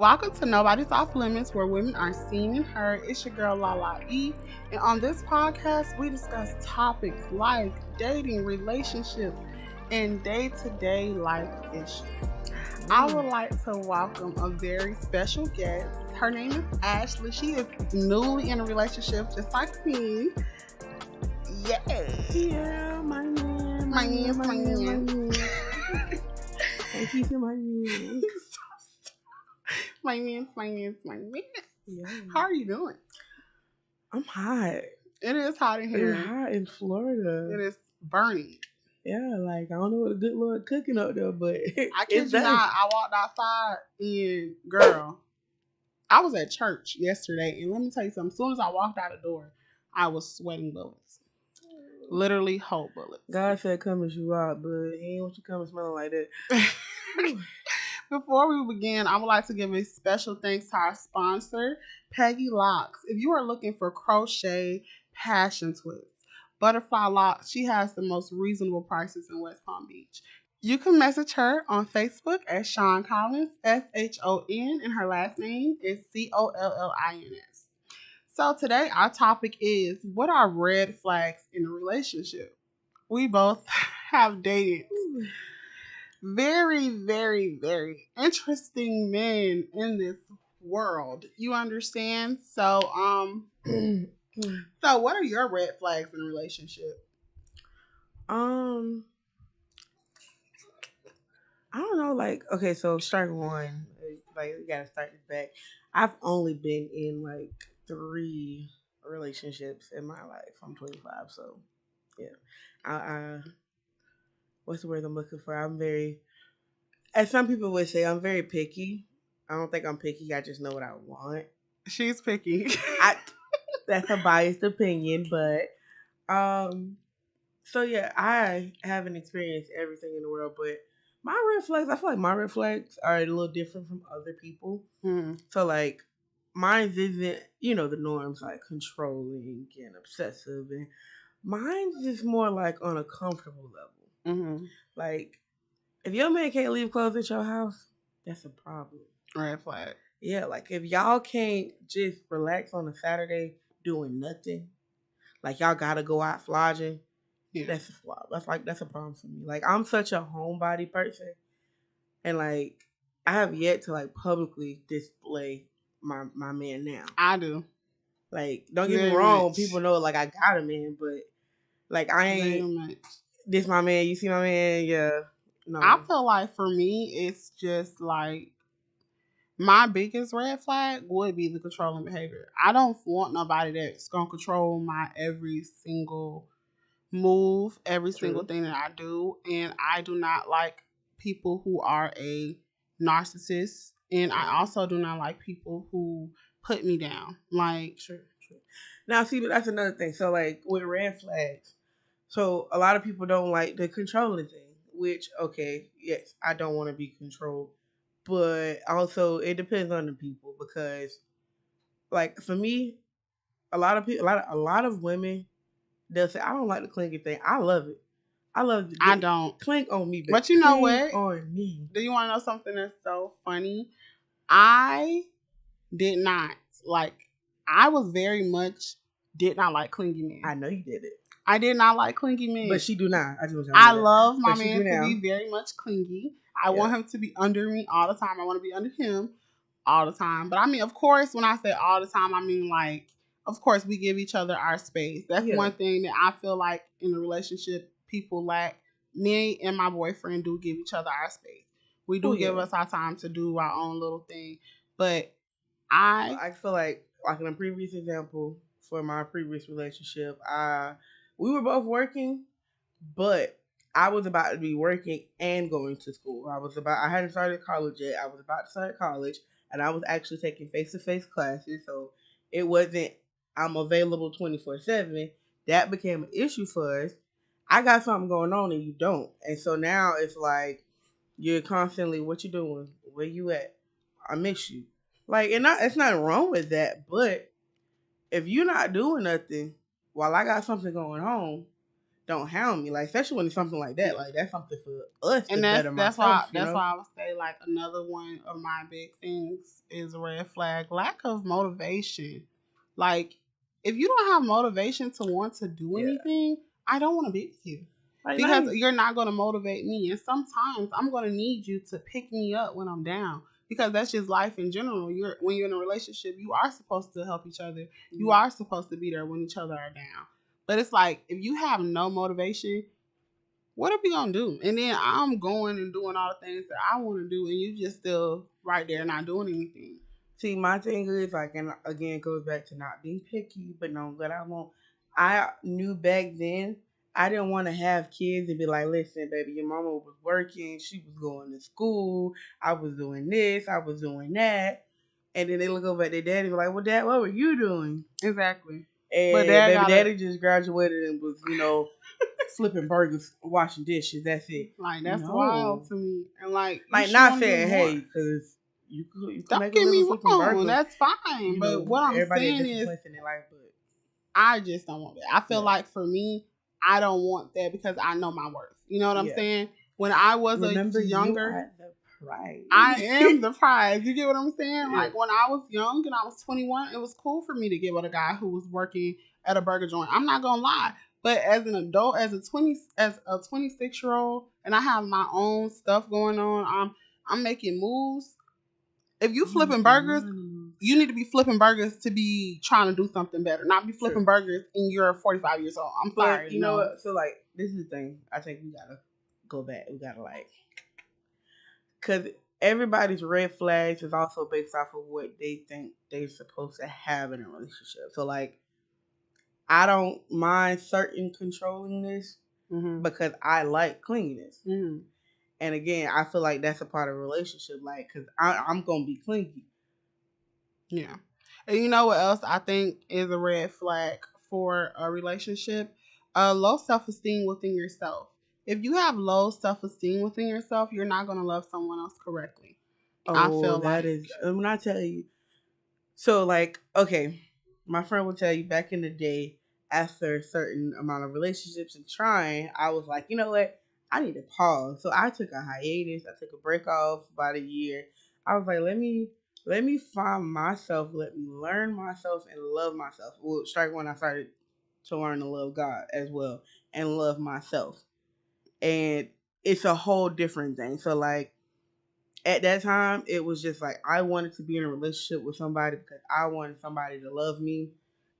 Welcome to Nobody's Off Limits, where women are seen and heard. It's your girl Lala E, and on this podcast, we discuss topics like dating, relationships, and day-to-day life issues. I would like to welcome a very special guest. Her name is Ashley. She is newly in a relationship, just like me. Yay! Yeah, my man. And he's my man. My man. Yeah. How are you doing? I'm hot. It is hot in here. It's hot in Florida. It is burning. Yeah, like I don't know what the good Lord cooking up there, but I kid you not. I walked outside and girl, I was at church yesterday, and let me tell you something. As soon as I walked out the door, I was sweating bullets. Literally whole bullets. God said come as you are, but he ain't want you coming smelling like that. Before we begin, I would like to give a special thanks to our sponsor, Peggy Locks. If you are looking for crochet passion twists, butterfly locks, she has the most reasonable prices in West Palm Beach. You can message her on Facebook at Sean Collins, SHON, and her last name is COLLINS. So today our topic is, what are red flags in a relationship? We both have dated very, very, very interesting men in this world. You understand? So, so what are your red flags in a relationship? I don't know, like, okay, so start one. Like, we gotta start this back. I've only been in like 3 relationships in my life. I'm 25, so yeah. I what's the word I'm looking for? I'm very, as some people would say, I'm very picky. I don't think I'm picky. I just know what I want. She's picky. That's a biased opinion, but so yeah, I haven't experienced everything in the world, but my red flags, I feel like my red flags are a little different from other people. So like, mine isn't, the norms, like controlling and obsessive, and mine's just more like on a comfortable level. Like, if your man can't leave clothes at your house, that's a problem. Red flag. Yeah, like if y'all can't just relax on a Saturday doing nothing, like y'all gotta go out flogging, that's a flaw. That's a problem for me. Like, I'm such a homebody person, and like I have yet to like publicly display my man now. I do. Like, don't get me wrong, people know like I got a man, but like I ain't. This my man. You see my man? Yeah. No. I feel like for me, it's just like, my biggest red flag would be the controlling behavior. I don't want nobody that's gonna control my every single move, every single thing that I do, and I do not like people who are a narcissist, and I also do not like people who put me down. Like, true. Now, see, that's another thing. So, like with red flags, so a lot of people don't like the controlling thing. Which, okay, yes, I don't want to be controlled, but also it depends on the people, because, like, for me, a lot of people, a lot of women, they'll say, I don't like the clingy thing. I love it. I don't clink on me, but you know what? On me. Do you want to know something that's so funny? I did not like. I was very much did not like clingy men. I know you did it. I did not like clingy men. But she do not. I love my man to be very much clingy. I want him to be under me all the time. I want to be under him all the time. But I mean, of course, when I say all the time, I mean like, of course, we give each other our space. That's one thing that I feel like in a relationship people lack. Me and my boyfriend do give each other our space. We do give us our time to do our own little thing. But I feel like in a previous example for my previous relationship, we were both working, but I was about to be working and going to school. I hadn't started college yet. I was about to start college, and I was actually taking face-to-face classes. So it wasn't, I'm available 24/7. That became an issue for us. I got something going on and you don't. And so now it's like, you're constantly, what you doing? Where you at? I miss you. Like, and it's not wrong with that, but if you're not doing nothing while I got something going on, don't hound me, like especially when it's something like that. Like that's something for us to And better that's myself. why I would say like another one of my big things is a red flag, lack of motivation. Like if you don't have motivation to want to do Yeah. anything, I don't want to be with you. Like, Because nice. you're not going to motivate me, and sometimes I'm going to need you to pick me up when I'm down, because that's just life in general. When you're in a relationship, you are supposed to help each other. You are supposed to be there when each other are down. But it's like if you have no motivation, what are we gonna do? And then I'm going and doing all the things that I want to do, and you just still right there not doing anything. See, my thing is like, and again, it goes back to not being picky, but knowing what I want. I knew back then I didn't want to have kids and be like, listen, baby, your mama was working, she was going to school, I was doing this, I was doing that, and then they look over at their daddy and be like, well, Dad, what were you doing? Exactly. And baby daddy just graduated and was, flipping burgers, washing dishes. That's it. Like that's wild to me. And like not saying hey, because you can don't make a get me living flipping wrong, burgers. that's fine. But what I'm saying is, in their life, but I just don't want that. I feel like for me, I don't want that because I know my worth. You know what I'm saying? When I was younger, I am the prize. You get what I'm saying? Yeah. Like when I was young and I was 21, it was cool for me to get with a guy who was working at a burger joint. I'm not gonna lie. But as an adult, as a 26-year-old, and I have my own stuff going on, I'm making moves. If you flipping burgers, you need to be flipping burgers to be trying to do something better, not be flipping burgers and you're 45 years old. I'm sorry. You know what? So like, this is the thing. I think we gotta go back. We gotta because everybody's red flags is also based off of what they think they're supposed to have in a relationship. So like, I don't mind certain controlling this because I like cleanliness. And again, I feel like that's a part of a relationship, like, because I'm going to be clingy. Yeah. And you know what else I think is a red flag for a relationship? Low self-esteem within yourself. If you have low self-esteem within yourself, you're not going to love someone else correctly. I feel that is, when I tell you. So, like, okay, my friend will tell you back in the day, after a certain amount of relationships and trying, I was like, you know what? I need to pause. So I took a hiatus. I took a break off about a year. I was like, let me find myself. Let me learn myself and love myself. Well, strike when I started to learn to love God as well and love myself. And it's a whole different thing. So like at that time, it was just like I wanted to be in a relationship with somebody because I wanted somebody to love me,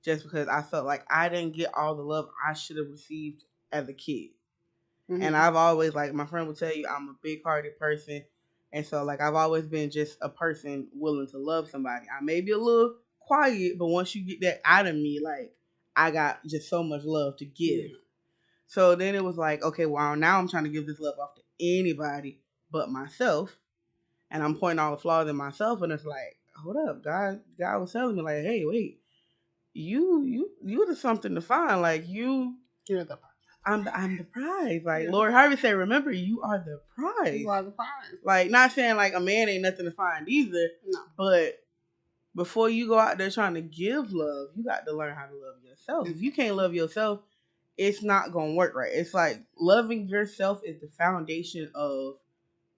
just because I felt like I didn't get all the love I should have received as a kid. And I've always, like my friend will tell you, I'm a big-hearted person. And so like I've always been just a person willing to love somebody. I may be a little quiet, but once you get that out of me, like I got just so much love to give. So then it was like, okay, well now I'm trying to give this love off to anybody but myself. And I'm pointing all the flaws in myself, and it's like, hold up, God was telling me like, hey, wait, you're the something to find. Like you're the I'm the prize. Like Lord Harvey said, remember, you are the prize. You are the prize. Like not saying like a man ain't nothing to find either. No. But before you go out there trying to give love, you got to learn how to love yourself. If you can't love yourself, it's not gonna work right. It's like loving yourself is the foundation of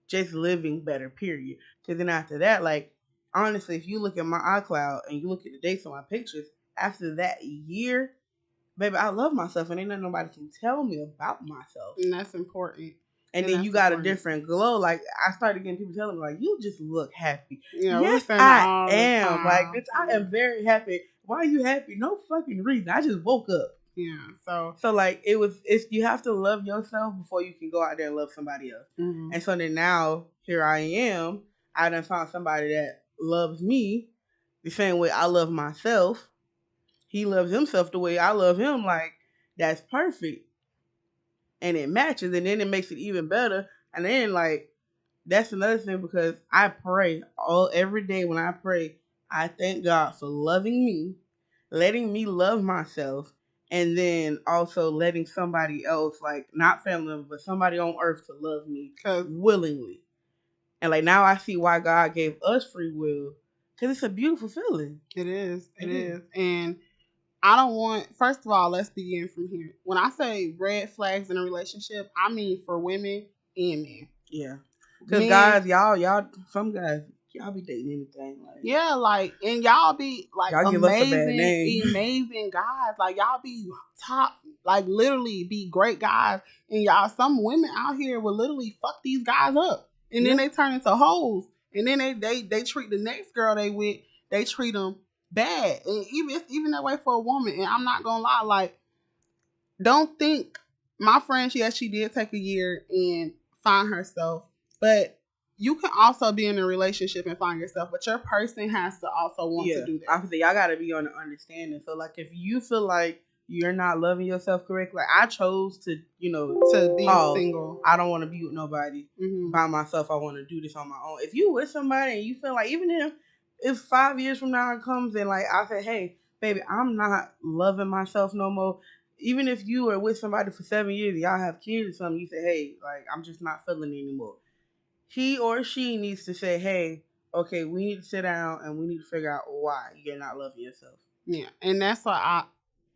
just living better, period. Because then after that, like, honestly, if you look at my iCloud and you look at the dates on my pictures, after that year, baby, I love myself and ain't nothing nobody can tell me about myself. And that's important. And then you got a different glow. Like, I started getting people telling me, like, you just look happy. Yes, I am. Like, bitch, I am very happy. Why are you happy? No fucking reason. I just woke up. Yeah. So like it's you have to love yourself before you can go out there and love somebody else. And so then now here I am. I done found somebody that loves me the same way I love myself. He loves himself the way I love him. Like that's perfect. And it matches, and then it makes it even better. And then like that's another thing, because I pray every day. When I pray, I thank God for loving me, letting me love myself, and then also letting somebody else, like not family, but somebody on earth to love me willingly. And like now I see why God gave us free will, because it's a beautiful feeling. It is. And I don't want. First of all, let's begin from here. When I say red flags in a relationship, I mean for women and men. Yeah, because Men, guys, y'all, some guys, y'all be dating anything. Like, yeah, like, and y'all be like y'all give us a bad amazing, name. amazing guys. Like y'all be top, like literally be great guys. And y'all, some women out here will literally fuck these guys up, and then they turn into hoes. And then they treat the next girl they with, they treat them bad. And even that way for a woman. And I'm not gonna lie, like, don't think my friend, yes, she did take a year and find herself, but you can also be in a relationship and find yourself, but your person has to also want to do that. Obviously, y'all gotta be on the understanding. So, like, if you feel like you're not loving yourself correctly, like I chose to, to be single. I don't want to be with nobody by myself. I want to do this on my own. If you with somebody and you feel like, even if 5 years from now it comes and like I say, hey, baby, I'm not loving myself no more. Even if you are with somebody for 7 years, y'all have kids or something, you say, hey, like, I'm just not feeling it anymore. He or she needs to say, hey, okay, we need to sit down and we need to figure out why you're not loving yourself. Yeah, and that's why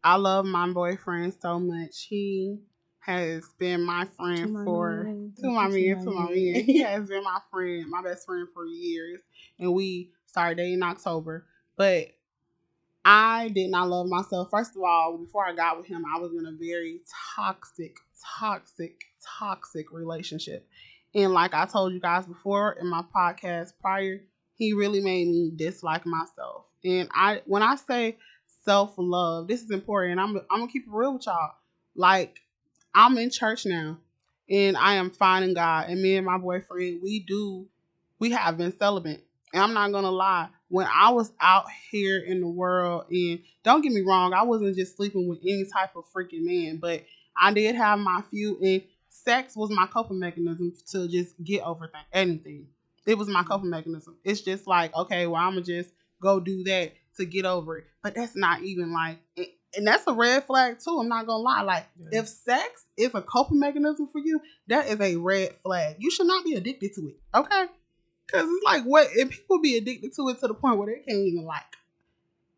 I love my boyfriend so much. He has been my friend to my man. He has been my friend, my best friend for years, and we started dating in October. But I did not love myself. First of all, before I got with him, I was in a very toxic relationship. And like I told you guys before in my podcast prior, he really made me dislike myself. And when I say self-love, this is important. And I'm gonna keep it real with y'all. Like, I'm in church now and I am finding God. And me and my boyfriend, we have been celibate. And I'm not gonna lie, when I was out here in the world, and don't get me wrong, I wasn't just sleeping with any type of freaking man, but I did have my few, and sex was my coping mechanism to just get over anything. It was my coping mechanism. It's just like, okay, well, I'm gonna just go do that to get over it. But that's not even like, and that's a red flag too. I'm not gonna lie. Like, if sex is a coping mechanism for you, that is a red flag. You should not be addicted to it. Okay. Because it's like, what if people be addicted to it to the point where they can't even like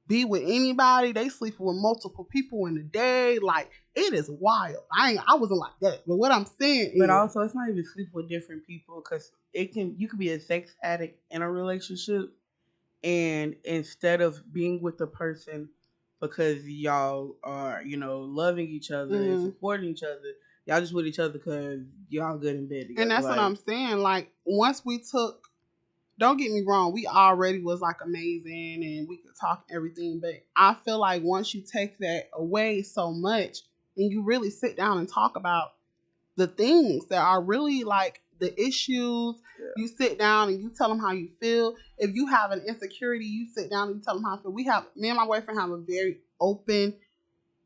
be with anybody? They sleep with multiple people in a day. Like, it is wild. I wasn't like that. But what I'm saying but also, it's not even sleep with different people, because you could be a sex addict in a relationship, and instead of being with the person because y'all are, loving each other and supporting each other, y'all just with each other because y'all good in bed together. And that's what I'm saying. Like, once we took, don't get me wrong, we already was like amazing and we could talk everything, but I feel like once you take that away so much and you really sit down and talk about the things that are really like the issues, you sit down and you tell them how you feel. If you have an insecurity, you sit down and you tell them how you feel. Me and my boyfriend have a very open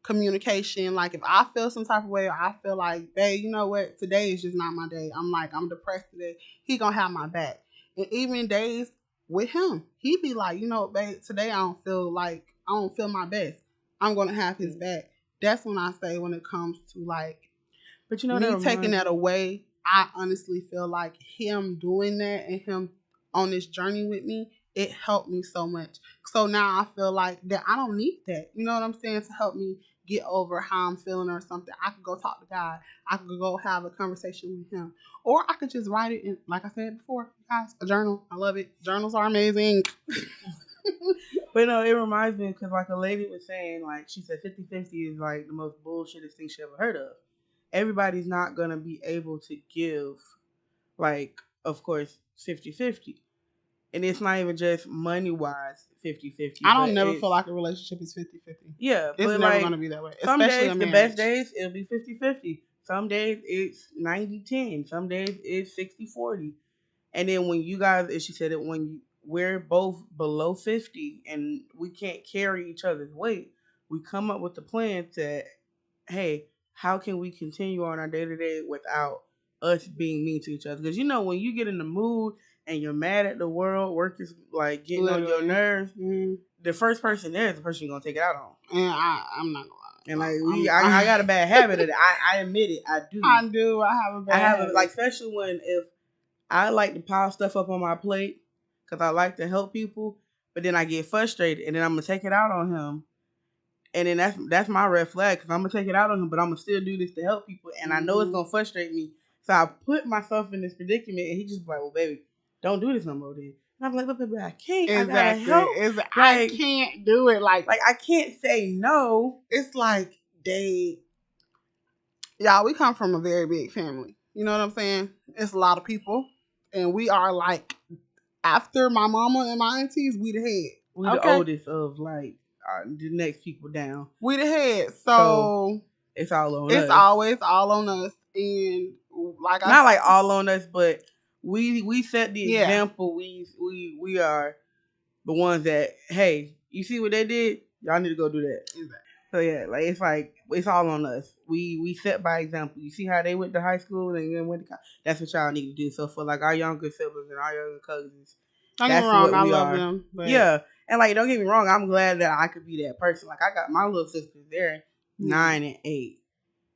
communication. Like, if I feel some type of way, or I feel like, babe, you know what, today is just not my day, I'm depressed today, he gonna have my back. And even days with him, he be like, you know, babe, today I don't feel my best, I'm gonna have his back. That's when I say, when it comes to like, but me taking that away, I honestly feel like him doing that and him on this journey with me, it helped me so much. So now I feel like that I don't need that. You know what I'm saying? To help me get over how I'm feeling or something. I could go talk to God. I could go have a conversation with him. Or I could just write it in, like I said before, guys, a journal. I love it. Journals are amazing. But no, it reminds me, because like a lady was saying, like, she said 50-50 is like the most bullshittiest thing she ever heard of. Everybody's not going to be able to give, like, of course, 50-50. And it's not even just money-wise 50-50. I don't never feel like a relationship is 50-50. Yeah, it's never like, going to be that way. Some Especially days, the best days, it'll be 50-50. Some days, it's 90-10. Some days, it's 60-40. And then when you guys, as she said it, when we're both below 50 and we can't carry each other's weight, we come up with the plan to, hey, how can we continue on our day-to-day without us being mean to each other? Because, when you get in the mood and you're mad at the world, work is like getting on your nerves, the first person there is the person you're going to take it out on. And I'm not going to lie. And like, I got a bad habit of it. I admit it. I do. I have a bad habit. Like, especially if I like to pile stuff up on my plate because I like to help people, but then I get frustrated and then I'm going to take it out on him. And then that's my red flag, because I'm gonna take it out on him, but I'm gonna still do this to help people, and I know it's gonna frustrate me. So I put myself in this predicament, and he just like, well, baby, don't do this no more, then. And I'm like, but baby, I can't. Exactly. I gotta help. I can't do it. Like I can't say no. It's like y'all, we come from a very big family. You know what I'm saying? It's a lot of people, and we are like, after my mama and my aunties, we the head. We the oldest of like the next people down. We the head, so it's all on us. It's always all on us, and like not like all on us, but we set the example. We are the ones that, hey, you see what they did? Y'all need to go do that. Exactly. So yeah, it's all on us. We set by example. You see how they went to high school and then went to college? That's what y'all need to do. So for like our younger siblings and our younger cousins, don't get me wrong, I love them. But yeah, and like don't get me wrong, I'm glad that I could be that person. Like I got my little sisters, they're 9 and 8.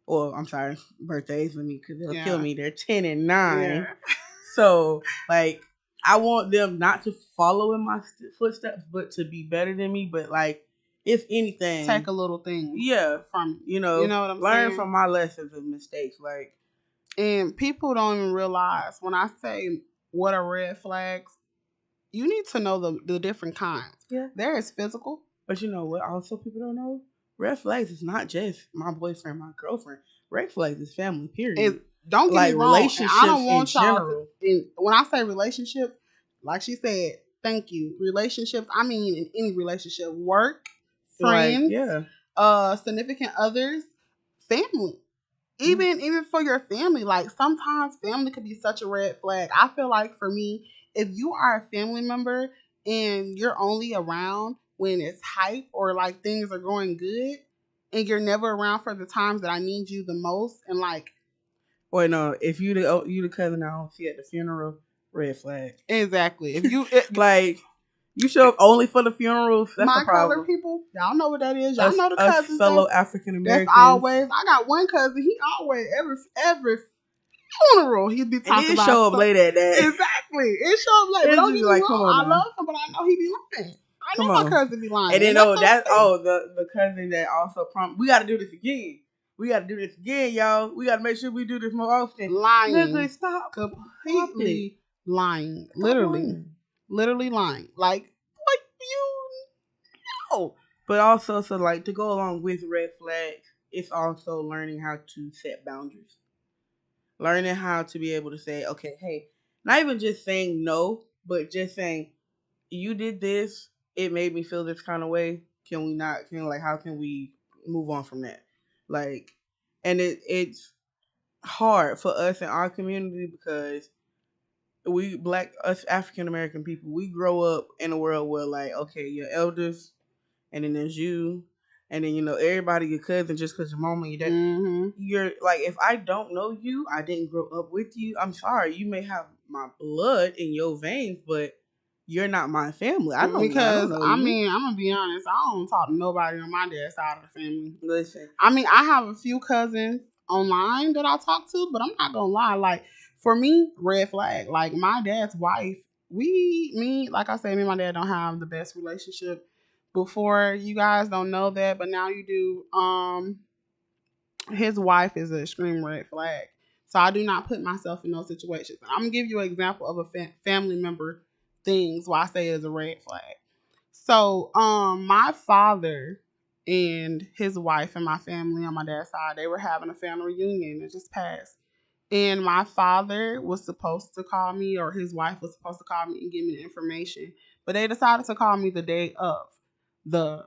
Or I'm sorry, birthdays with me because they'll kill me. They're 10 and 9. Yeah. So like I want them not to follow in my footsteps, but to be better than me. But like, if anything, take a little thing. Yeah, from you know what I'm learn saying? From my lessons and mistakes. Like, and people don't even realize when I say what are red flags, you need to know the different kinds. Yeah, there is physical, but you know what? Also, people don't know. Red flags is not just my boyfriend, my girlfriend. Red flags is family. Period. Don't get me wrong. Relationships I don't want y'all. When I say relationship, like she said, thank you. Relationships. I mean, in any relationship, work, friends, significant others, family. Even for your family, like sometimes family could be such a red flag. I feel like for me, if you are a family member and you're only around when it's hype or like things are going good, and you're never around for the times that I need you the most, and like, or no, if you the cousin I don't see at the funeral, red flag. Exactly. If you like. You show up only for the funerals. That's my the problem. Color people, y'all know what that is. Y'all know the cousins. Fellow African Americans. That's always. I got one cousin. He always every funeral he'd be talking about. Show up late at that. Exactly. It show up late. Don't get me wrong. I love him, but I know he be lying. I know my cousin be lying. And then the cousin that also we got to do this again. We got to do this again, y'all. We got to make sure we do this more often. Lying. Literally, stop. Completely lying. Literally lying. Like, what you know? But also, so like to go along with red flags, it's also learning how to set boundaries. Learning how to be able to say, okay, hey, not even just saying no, but just saying, you did this, it made me feel this kind of way. How can we move on from that? Like, and it's hard for us in our community because us African American people, we grow up in a world where like, okay, your elders, and then there's you, and then everybody your cousin just because your mama and your dad. Mm-hmm. You're like, if I don't know you, I didn't grow up with you. I'm sorry, you may have my blood in your veins, but you're not my family. I don't know I mean, I'm gonna be honest. I don't talk to nobody on my dad's side of the family. Listen, I mean, I have a few cousins online that I talk to, but I'm not gonna lie. Like, for me, red flag. Like, my dad's wife, like I said, me and my dad don't have the best relationship. Before, you guys don't know that, but now you do. His wife is an extreme red flag. So I do not put myself in those situations. I'm gonna give you an example of a family member things why I say it is a red flag. So, my father and his wife and my family on my dad's side, they were having a family reunion. It just passed. And my father was supposed to call me, or his wife was supposed to call me and give me the information. But they decided to call me the day of the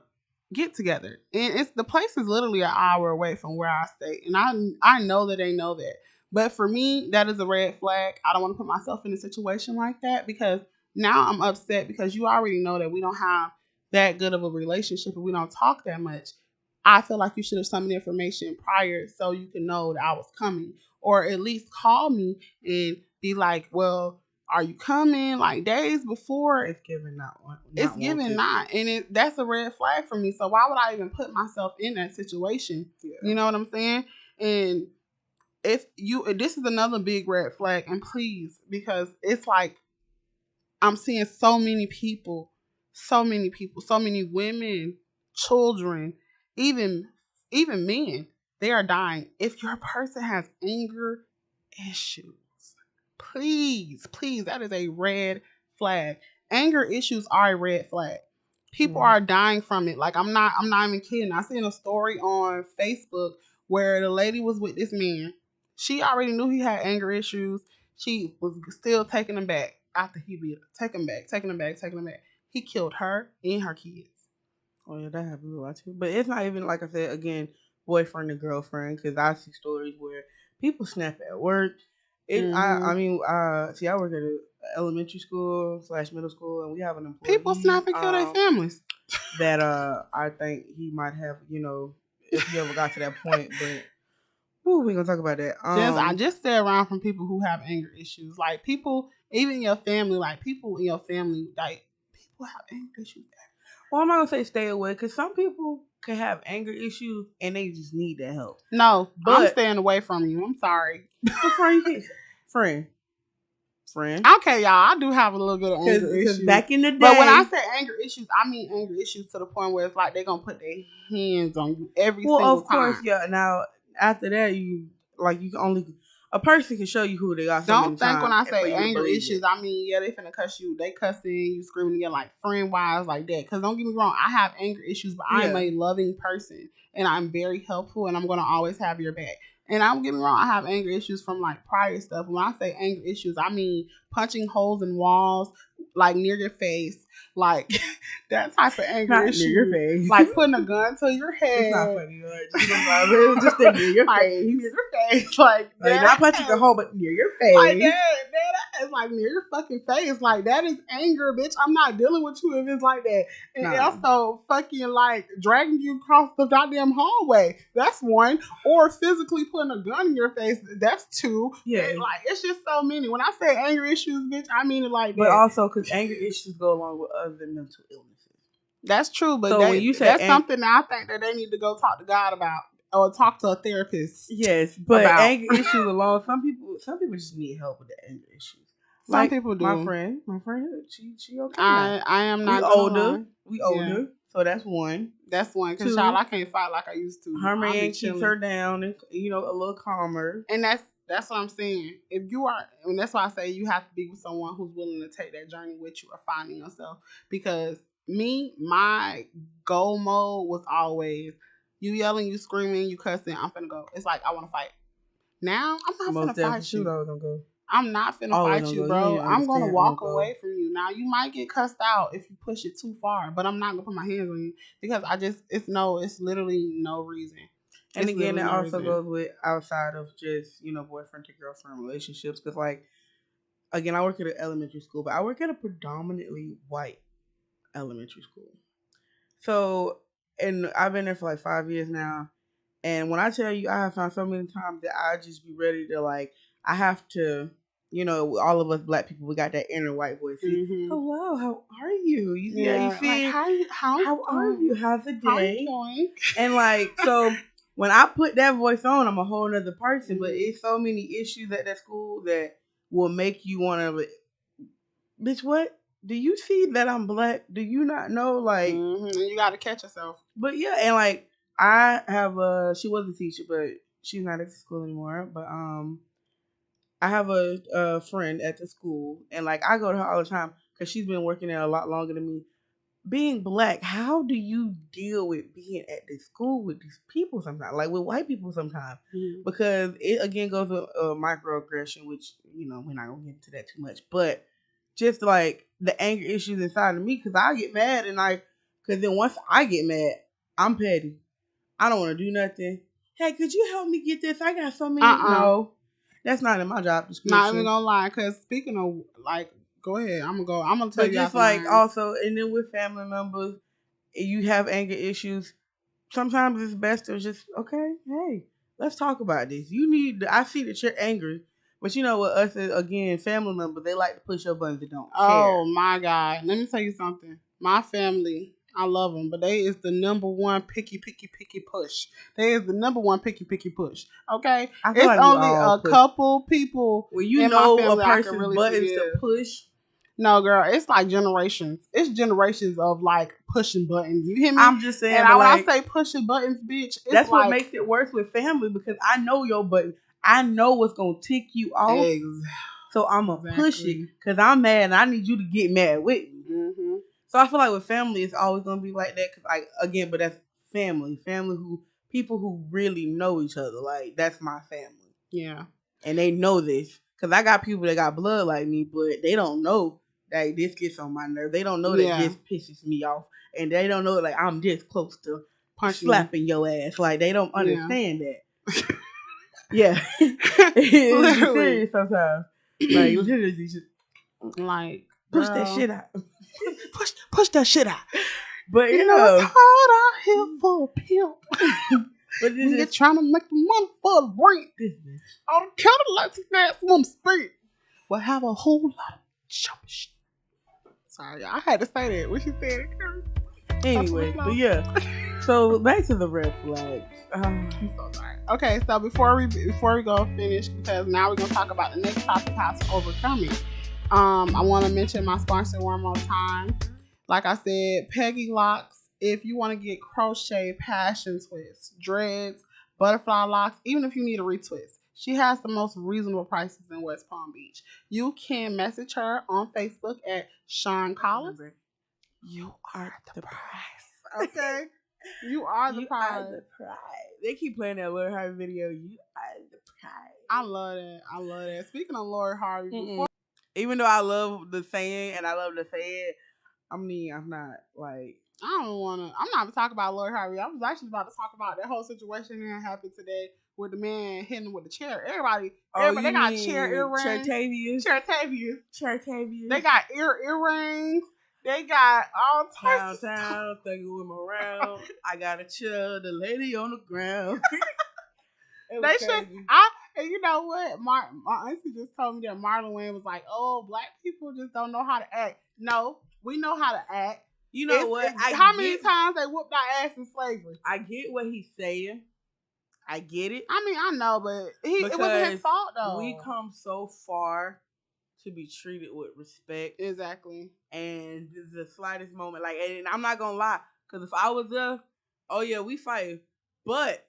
get together. And the place is literally an hour away from where I stay. And I know that they know that. But for me, that is a red flag. I don't want to put myself in a situation like that because now I'm upset because you already know that we don't have that good of a relationship and we don't talk that much. I feel like you should have sent me the information prior so you can know that I was coming. Or at least call me and be like, well, are you coming? Like days before. It's given not one. It's given not. And that's a red flag for me. So why would I even put myself in that situation? Yeah. You know what I'm saying? And this is another big red flag. And please, because it's like, I'm seeing so many people, so many women, children, Even even men, they are dying. If your person has anger issues, please, that is a red flag. Anger issues are a red flag. People Mm. are dying from it. Like I'm not even kidding. I seen a story on Facebook where the lady was with this man. She already knew he had anger issues. She was still taking him back after he beat her. Taking him back. He killed her and her kids. Oh yeah, that happens a lot too. But it's not even like I said again, boyfriend and girlfriend. Because I see stories where people snap at work. I mean, see, I work at a elementary school / middle school, and we have an People employee snap and kill their families. that I think he might have, if he ever got to that point. But we gonna talk about that. I just stay around from people who have anger issues. Like people, even your family, like people in your family, like people have anger issues. Well, I'm not gonna say stay away because some people can have anger issues and they just need that help. No, I'm But staying away from you. I'm sorry. friend. Okay, y'all, I do have a little bit of anger Because issues. back in the day, But when I say anger issues, I mean anger issues to the point where it's like they're gonna put their hands on you every single time. Well, of course, yeah. Now after that, you can only a person can show you who they are. Don't think when I say anger issues, I mean they finna cuss you. They cussing you, screaming again like friend wise like that. Because don't get me wrong, I have anger issues, but I am a loving person and I'm very helpful and I'm gonna always have your back. And don't get me wrong, I have anger issues from like prior stuff. When I say anger issues, I mean punching holes in walls, like near your face, like that type of anger issue. Near your face. Like putting a gun to your head. It's not funny, it was just near your face. Near your face, like not punching the hole, but near your face. Like that is like near your fucking face. Like that is anger, bitch. I'm not dealing with you if it's like that. And also fucking like dragging you across the goddamn hallway. That's one. Or physically putting a gun in your face. That's two. Yeah. And like it's just so many. When I say anger issues, bitch, I mean it like that. But also because anger issues go along with other mental illnesses. That's true, but so when you say that's something that I think that they need to go talk to God about. Or talk to a therapist. Yes, but anger issues alone. Some people just need help with the anger issues. Some people do. My friend, she okay. I am not We older, so that's one. That's one. Because child, I can't fight like I used to. Her man keeps her down and a little calmer. And that's what I'm saying. If you are, and that's why I say you have to be with someone who's willing to take that journey with you or finding yourself. Because my goal mode was always. You yelling, you screaming, you cussing, I'm finna go. It's like, I want to fight. Now, I'm not finna fight you. I'm not finna fight you, bro. I'm going to walk away from you. Now, you might get cussed out if you push it too far, but I'm not going to put my hands on you because it's literally no reason. And again, it also goes with outside of just, boyfriend to girlfriend relationships. Because, like, again, I work at an elementary school, but I work at a predominantly white elementary school. So... And I've been there for like 5 years now. And when I tell you, I have found so many times that I just be ready to I have to, all of us black people, we got that inner white voice. Mm-hmm. Hello, how are you? You see how you feel? Like, how are you? How's the day? How you doing? And so when I put that voice on, I'm a whole nother person. Mm-hmm. But it's so many issues at that school that will make you want to, bitch, what? Do you see that I'm black? Do you not know? You got to catch yourself. But yeah, and I have she was a teacher, but she's not at the school anymore. But I have a friend at the school, and I go to her all the time because she's been working there a lot longer than me. Being black, how do you deal with being at this school with these people sometimes, with white people sometimes? Mm-hmm. Because it again goes with microaggression, which we're not gonna get into that too much, but. Just the anger issues inside of me, because I get mad because then once I get mad, I'm petty. I don't want to do nothing. Hey, could you help me get this? I got so many. No, that's not in my job description. Not even gonna lie, because speaking of go ahead. I'm gonna tell you. Just also, and then with family members, you have anger issues. Sometimes it's best to just hey, let's talk about this. I see that you're angry. But with us, again, family members, they like to push your buttons that don't care. Oh, my God. Let me tell you something. My family, I love them, but they is the number one picky push. They is the number one picky push. Okay? It's only a couple people when you know a person's buttons to push. No, girl, it's like generations. It's generations of like pushing buttons. You hear me? I'm just saying, and but when like, I say pushing buttons, bitch, it's that's like, what makes it worse with family because I know your button. I know what's gonna tick you off. So I'm gonna push it because I'm mad and I need you to get mad with me. Mm-hmm. So I feel like with family, it's always gonna be like that. Cause like again, but that's family who people who really know each other. Like that's my family. Yeah. And they know this because I got people that got blood like me, but they don't know that this gets on my nerve. They don't know that this pisses me off, and they don't know like I'm this close to slapping your ass. Like they don't understand that. Yeah, it's serious sometimes. Like literally, just like push that shit out. push that shit out. But you know, it's hard out here for a pimp. But when you're trying to make the money for the rent, all the Cadillacs and gas on the street will have a whole lot of shit. Sorry, I had to say that when she said it. Anyway, but yeah. So back to the red flags. I'm so sorry. Okay, so before we go finish, because now we're gonna talk about the next topic, how to overcome it. I want to mention my sponsor one more time. Like I said, Peggy Locks. If you want to get crochet, passion twists, dreads, butterfly locks, even if you need a retwist, she has the most reasonable prices in West Palm Beach. You can message her on Facebook at Sean Collins. You are the prize. Okay? You are the prize. They keep playing that Lori Harvey video. You are the prize. I love that. Speaking of Lori Harvey, even though I love the saying and I love to say it, I'm not like. I'm not talking about Lori Harvey. I was actually about to talk about that whole situation that happened today with the man hitting with the chair. Everybody they got chair earrings. Chertavius. They got earrings. They got all types of stuff. Thinking with my around. I got a chair, the lady on the ground. They should. And you know what? My auntie just told me that Marlon Wayne was like, "Oh, black people just don't know how to act." No, we know how to act. You know what? How many times they whooped our ass in slavery? I get what he's saying. I get it. I mean, I know, but it wasn't his fault though. We come so far to be treated with respect. Exactly. And the slightest moment, like, and I'm not gonna lie, because if I was there, oh yeah, we fight. But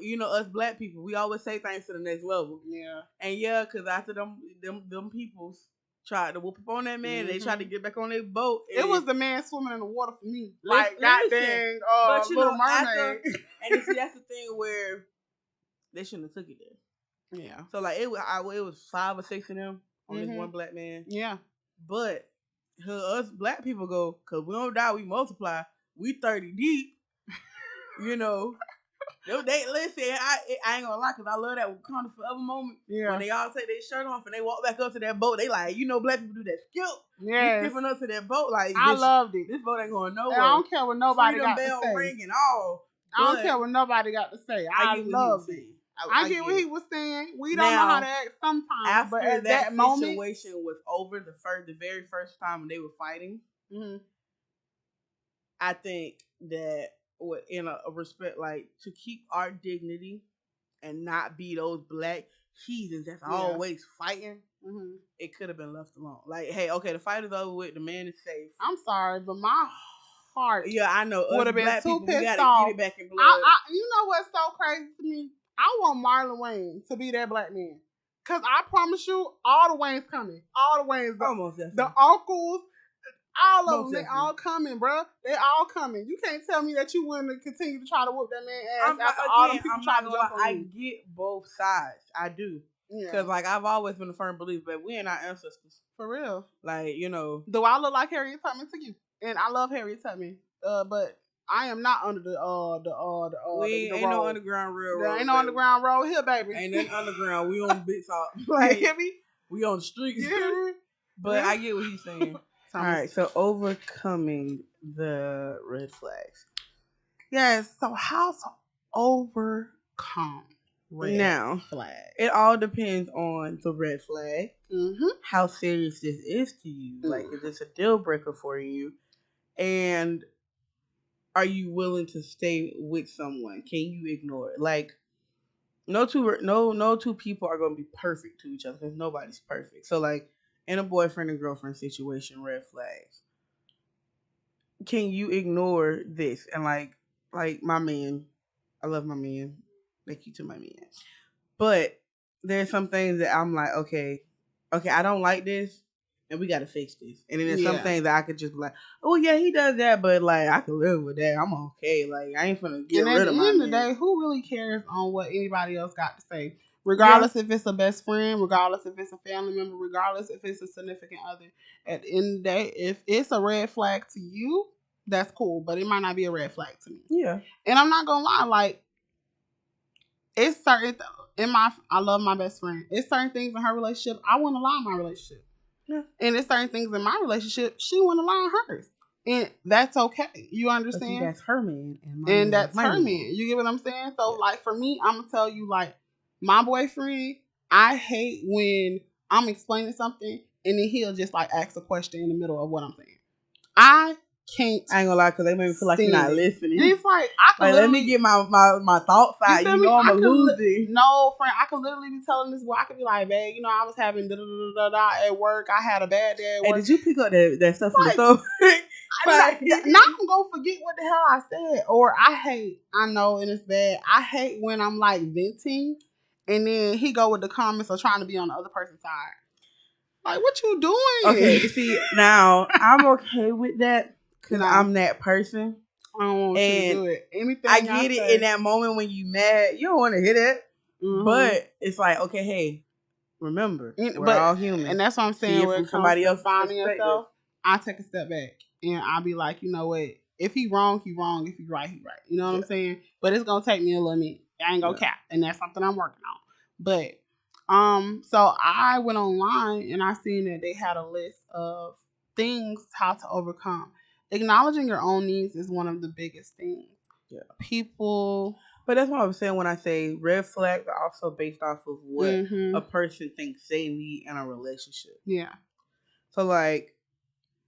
you know, us black people, we always say things to the next level. Yeah. And yeah, because after them peoples tried to whoop up on that man, they tried to get back on their boat. It was the man swimming in the water for me. Like goddamn Little Mermaid. And see, that's the thing where they shouldn't have took it there. Yeah. So like it was 5 or 6 of them on this one black man. Yeah. But us black people go, because we don't die, we multiply. We 30 deep. You know. They listen. I ain't gonna lie, cause I love that Wakanda Forever moment. Yeah. When they all take their shirt off and they walk back up to that boat, they like, you know, black people do that skip. Yeah. Skipping up to that boat, like I loved it. This boat ain't going nowhere. And I don't care what nobody Freedom got to say. Ring and all. I don't care what nobody got to say. I loved it. I get what he was saying. We don't know how to act sometimes. After but at that moment, situation was over, the very first time when they were fighting, I think that in a respect, like, to keep our dignity and not be those black heathens that's always fighting, it could have been left alone. Like, hey, okay, the fight is over with, the man is safe. I'm sorry, but my heart, I know, would have been too people, pissed we gotta off. get it back in blood. You know what's so crazy to me? I want Marlon Wayne to be that black man, cause I promise you, all the Waynes coming, all the Waynes, the uncles. All of them, they all coming, bro. They all coming. You can't tell me that you wouldn't continue to try to whoop that man's ass after all them people trying to jump on you. I get both sides. I do. Because, like, I've always been a firm believer, but we ain't our ancestors. For real. Like, you know. Do I look like Harriet Tubman to you? And I love Harriet Tubman. But I am not under the ain't road. No underground railroad. There ain't no underground road here, baby. Ain't nothing underground. We on bits off. Like, you hear me? We on the streets. But I get what he's saying. All right, so overcoming the red flags. Yes, so how to overcome red flag? It all depends on the red flag, how serious this is to you. Like, is this a deal breaker for you? And are you willing to stay with someone? Can you ignore it? Like, no two people are going to be perfect to each other because nobody's perfect. So, like, in a boyfriend and girlfriend situation, red flags. Can you ignore this? And like my man, I love my man. Thank you to my man. But there's some things that I'm like, okay, I don't like this, and we gotta fix this. And then there's some things that I could just be like, oh yeah, he does that, but like I can live with that. I'm okay. Like I ain't finna get rid of my man. And at the end of the day, who really cares on what anybody else got to say? Regardless if it's a best friend, regardless if it's a family member, regardless if it's a significant other. At the end of the day, if it's a red flag to you, that's cool, but it might not be a red flag to me. Yeah. And I'm not gonna lie, like it's certain I love my best friend. It's certain things in her relationship I wouldn't allow in my relationship. Yeah. And it's certain things in my relationship she wouldn't allow in hers. And that's okay. You understand? But that's her man. And that's her man. You get what I'm saying? So like for me, I'm gonna tell you, like, my boyfriend, I hate when I'm explaining something and then he'll just like ask a question in the middle of what I'm saying. I ain't gonna lie, because they make me feel like you're not listening. It's like I can let me get my thoughts out. You know I'm losing. No, friend, I could literally be telling this boy. I could be like, babe, you know, I was having da da da da at work. I had a bad day at work. Hey, did you pick up that stuff from the store? Now I'm gonna forget what the hell I said. Or I know, and it's bad. I hate when I'm like venting, and then he go with the comments or trying to be on the other person's side. Like, what you doing? Okay, see, now I'm okay with that. Because I'm that person. I don't want you to do it. Anything I get it in that moment when you mad. You don't want to hear that. Mm-hmm. But it's like, okay, hey, remember, we're all human. And that's what I'm saying. When somebody else finding yourself, I take a step back. And I'll be like, you know what? If he wrong, he wrong. If he right, he right. You know what I'm saying? But it's going to take me a little minute. I ain't going to cap. And that's something I'm working on. But, so I went online and I seen that they had a list of things how to overcome. Acknowledging your own needs is one of the biggest things. Yeah. People. But that's what I was saying when I say red flags are also based off of what a person thinks they need in a relationship. Yeah. So like,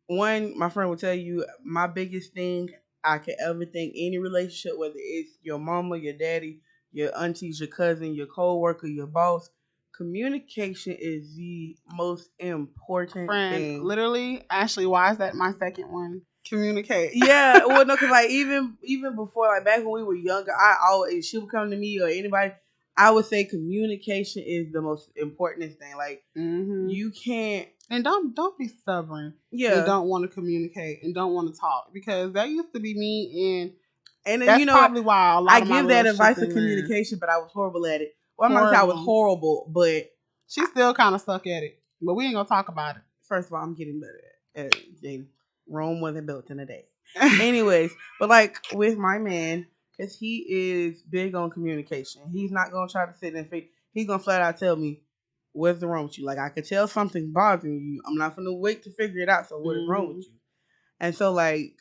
one, my friend will tell you, my biggest thing I could ever think any relationship, whether it's your mama, your daddy, your aunties, your cousin, your co-worker, your boss, communication is the most important thing. Literally, Ashley, why is that my second one? Communicate. Yeah, well, no, because like even before, like back when we were younger, I always, if she would come to me or anybody, I would say communication is the most important thing. Like you can't, and don't be stubborn. Yeah, and don't want to communicate and don't want to talk, because that used to be me, and then, that's probably why I give that advice of communication, but I was horrible at it. Well, I'm not saying I was horrible, but she still kind of suck at it. But we ain't gonna talk about it. First of all, I'm getting better at it. Rome wasn't built in a day. Anyways, but like with my man, because he is big on communication. He's not going to try to sit and fake. He's going to flat out tell me, what's wrong with you? Like, I could tell something's bothering you. I'm not going to wait to figure it out. So what is wrong with you? And so like,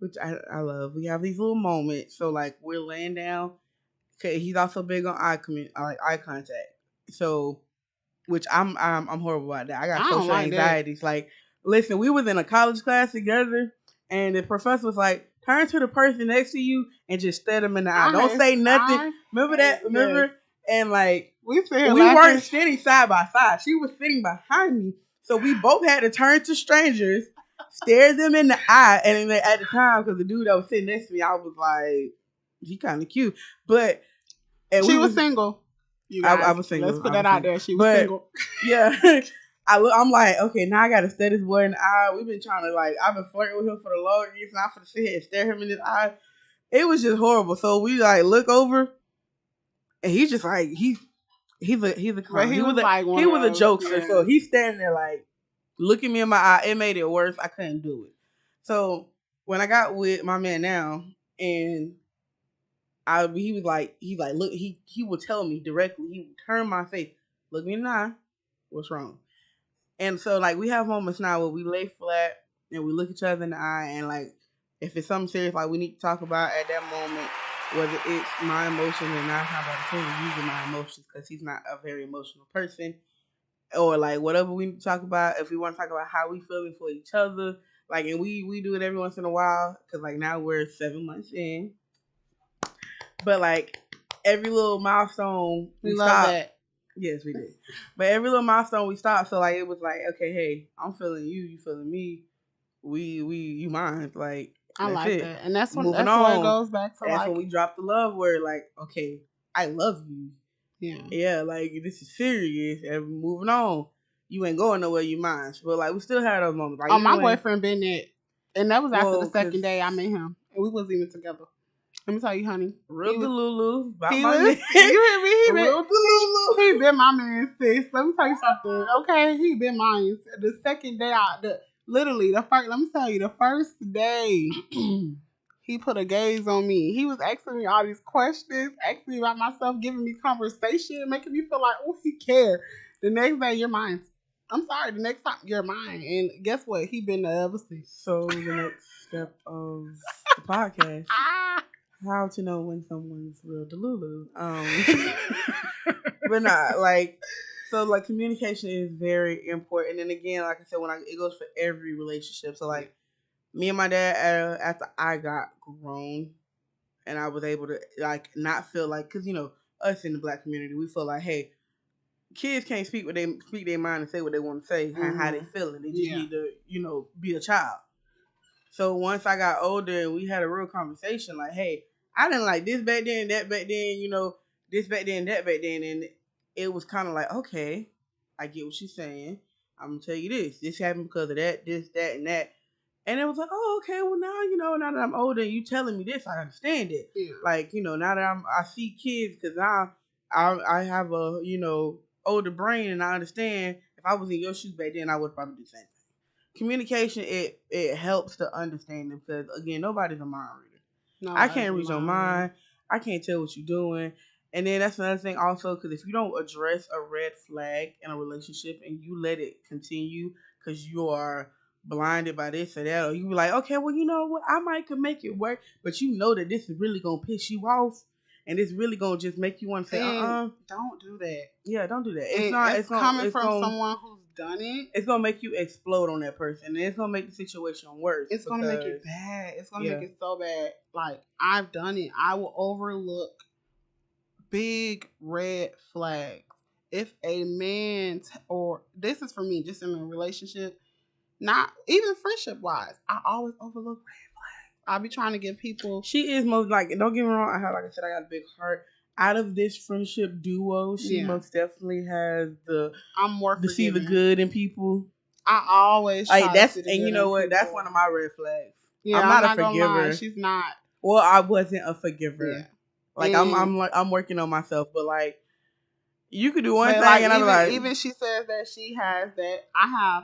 which I love, we have these little moments. So like we're laying down. Okay, he's also big on eye contact. So, which I'm horrible about that. I got social anxieties. Like, listen, we was in a college class together, and the professor was like, turn to the person next to you and just stare them in the eye. Don't say nothing. Remember that? Remember? Yes. And like, we weren't sitting side by side. She was sitting behind me. So we both had to turn to strangers, stare them in the eye. And then at the time, because the dude that was sitting next to me, I was like, he kind of cute. But she was single. I was single. Let's put that out there. She was single. Yeah. I'm like, okay, now I gotta stare this boy in the eye. We've been trying to, like, I've been flirting with him for the longest, and I'm gonna sit here and stare him in his eye. It was just horrible. So we like look over, and he's just like he's a clown. He was a jokester. Yeah. So he's standing there like looking me in my eye. It made it worse. I couldn't do it. So when I got with my man now, and he would tell me directly. He would turn my face, look me in the eye. What's wrong? And so, like, we have moments now where we lay flat and we look each other in the eye, and, like, if it's something serious, like, we need to talk about at that moment, whether it's my emotions, and 9 times out of 10, using my emotions, because he's not a very emotional person, or, like, whatever we need to talk about, if we want to talk about how we feeling for each other, like, and we do it every once in a while, because, like, now we're 7 months in, but, like, every little milestone, we love stop. That. Yes, we did. But every little milestone we stopped, so like it was like, okay, hey, I'm feeling you, you feeling me. You mine. Like I that's like it. that, and that's Moving what it on. goes back to. That's like, when we dropped the love word. Like, okay, I love you. Yeah, like this is serious, and we're moving on. You ain't going nowhere, you mine. But like we still had those moments. Like, my boyfriend been there, and that was after the second 'cause day I met him, and we wasn't even together. Let me tell you, honey. real He was, Delulu. About he my was, man. you hear me? He Real been, Delulu. he been my man, sis. Let me tell you something, okay? He been mine. The second day, literally, the first, let me tell you, the first day, he put a gaze on me. He was asking me all these questions, asking me about myself, giving me conversation, making me feel like, oh, he cared. The next day, you're mine. I'm sorry, the next time, you're mine. And guess what? He been there ever since. So the next step of the podcast, how to know when someone's real Delulu. But not like, so like communication is very important. And again, like I said, it goes for every relationship. So like me and my dad, after I got grown and I was able to like not feel like, because us in the Black community, we feel like, hey, kids can't speak their mind and say what they want to say, how they feeling. They just need to be a child. So once I got older and we had a real conversation, like, hey, I didn't like this back then, that back then, this back then, that back then, and it was kind of like, okay, I get what she's saying. I'm gonna tell you this. This happened because of that, this, that, and that. And it was like, oh, okay, well now that I'm older and you telling me this, I understand it. Yeah. Like, now that I see kids, because now I have a older brain and I understand. If I was in your shoes back then, I would probably do the same thing. Communication, it helps to understand them, because again, nobody's a mind reader. No, I can't read your mind. I can't tell what you're doing. And then that's another thing also, because if you don't address a red flag in a relationship and you let it continue because you are blinded by this or that, or you be like, okay, well, you know what, I might could make it work, but you know that this is really gonna piss you off and it's really gonna just make you want to say, don't do that. Yeah, don't do that. It's coming from someone who's done it. It's gonna make you explode on that person, and it's gonna make the situation worse. It's gonna make it bad. It's gonna make it so bad. Like, I've done it. I will overlook big red flags. If a man or this is for me, just in a relationship, not even friendship wise, I always overlook red flags. I'll be trying to give people. She is most like, don't get me wrong, I got a big heart. Out of this friendship duo, she most definitely has I'm more to see the good in people. I always try that's to see the and good you know what? people. That's one of my red flags. Yeah, I'm not a forgiver. She's not. Well, I wasn't a forgiver. Yeah. Like, and I'm working on myself, but like, you could do one thing, like, and I'm like, even she says that she has that. I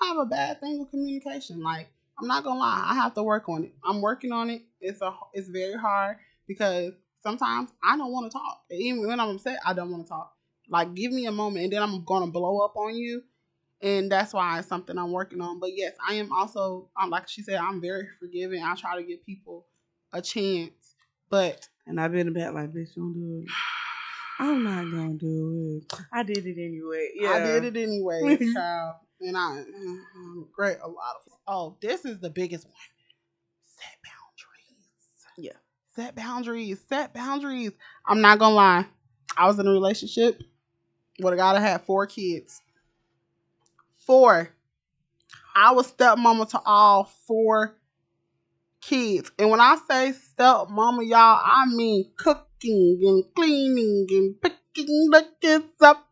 have a bad thing with communication. Like, I'm not gonna lie, I have to work on it. I'm working on it. It's very hard because sometimes I don't want to talk. Even when I'm upset, I don't want to talk. Like, give me a moment, and then I'm gonna blow up on you, and that's why it's something I'm working on. But yes, I am also, like she said, I'm very forgiving. I try to give people a chance, and I've been a bad like, bitch, don't do it. I'm not gonna do it. I did it anyway. Yeah, I did it anyway, child. And I regret a lot of. Oh, this is the biggest one. Set boundaries. Yeah, set boundaries. Set boundaries. I'm not gonna lie. I was in a relationship with a guy that had 4 kids. 4. I was stepmama to all 4 kids. And when I say stepmama, y'all, I mean cooking and cleaning and picking the kids up.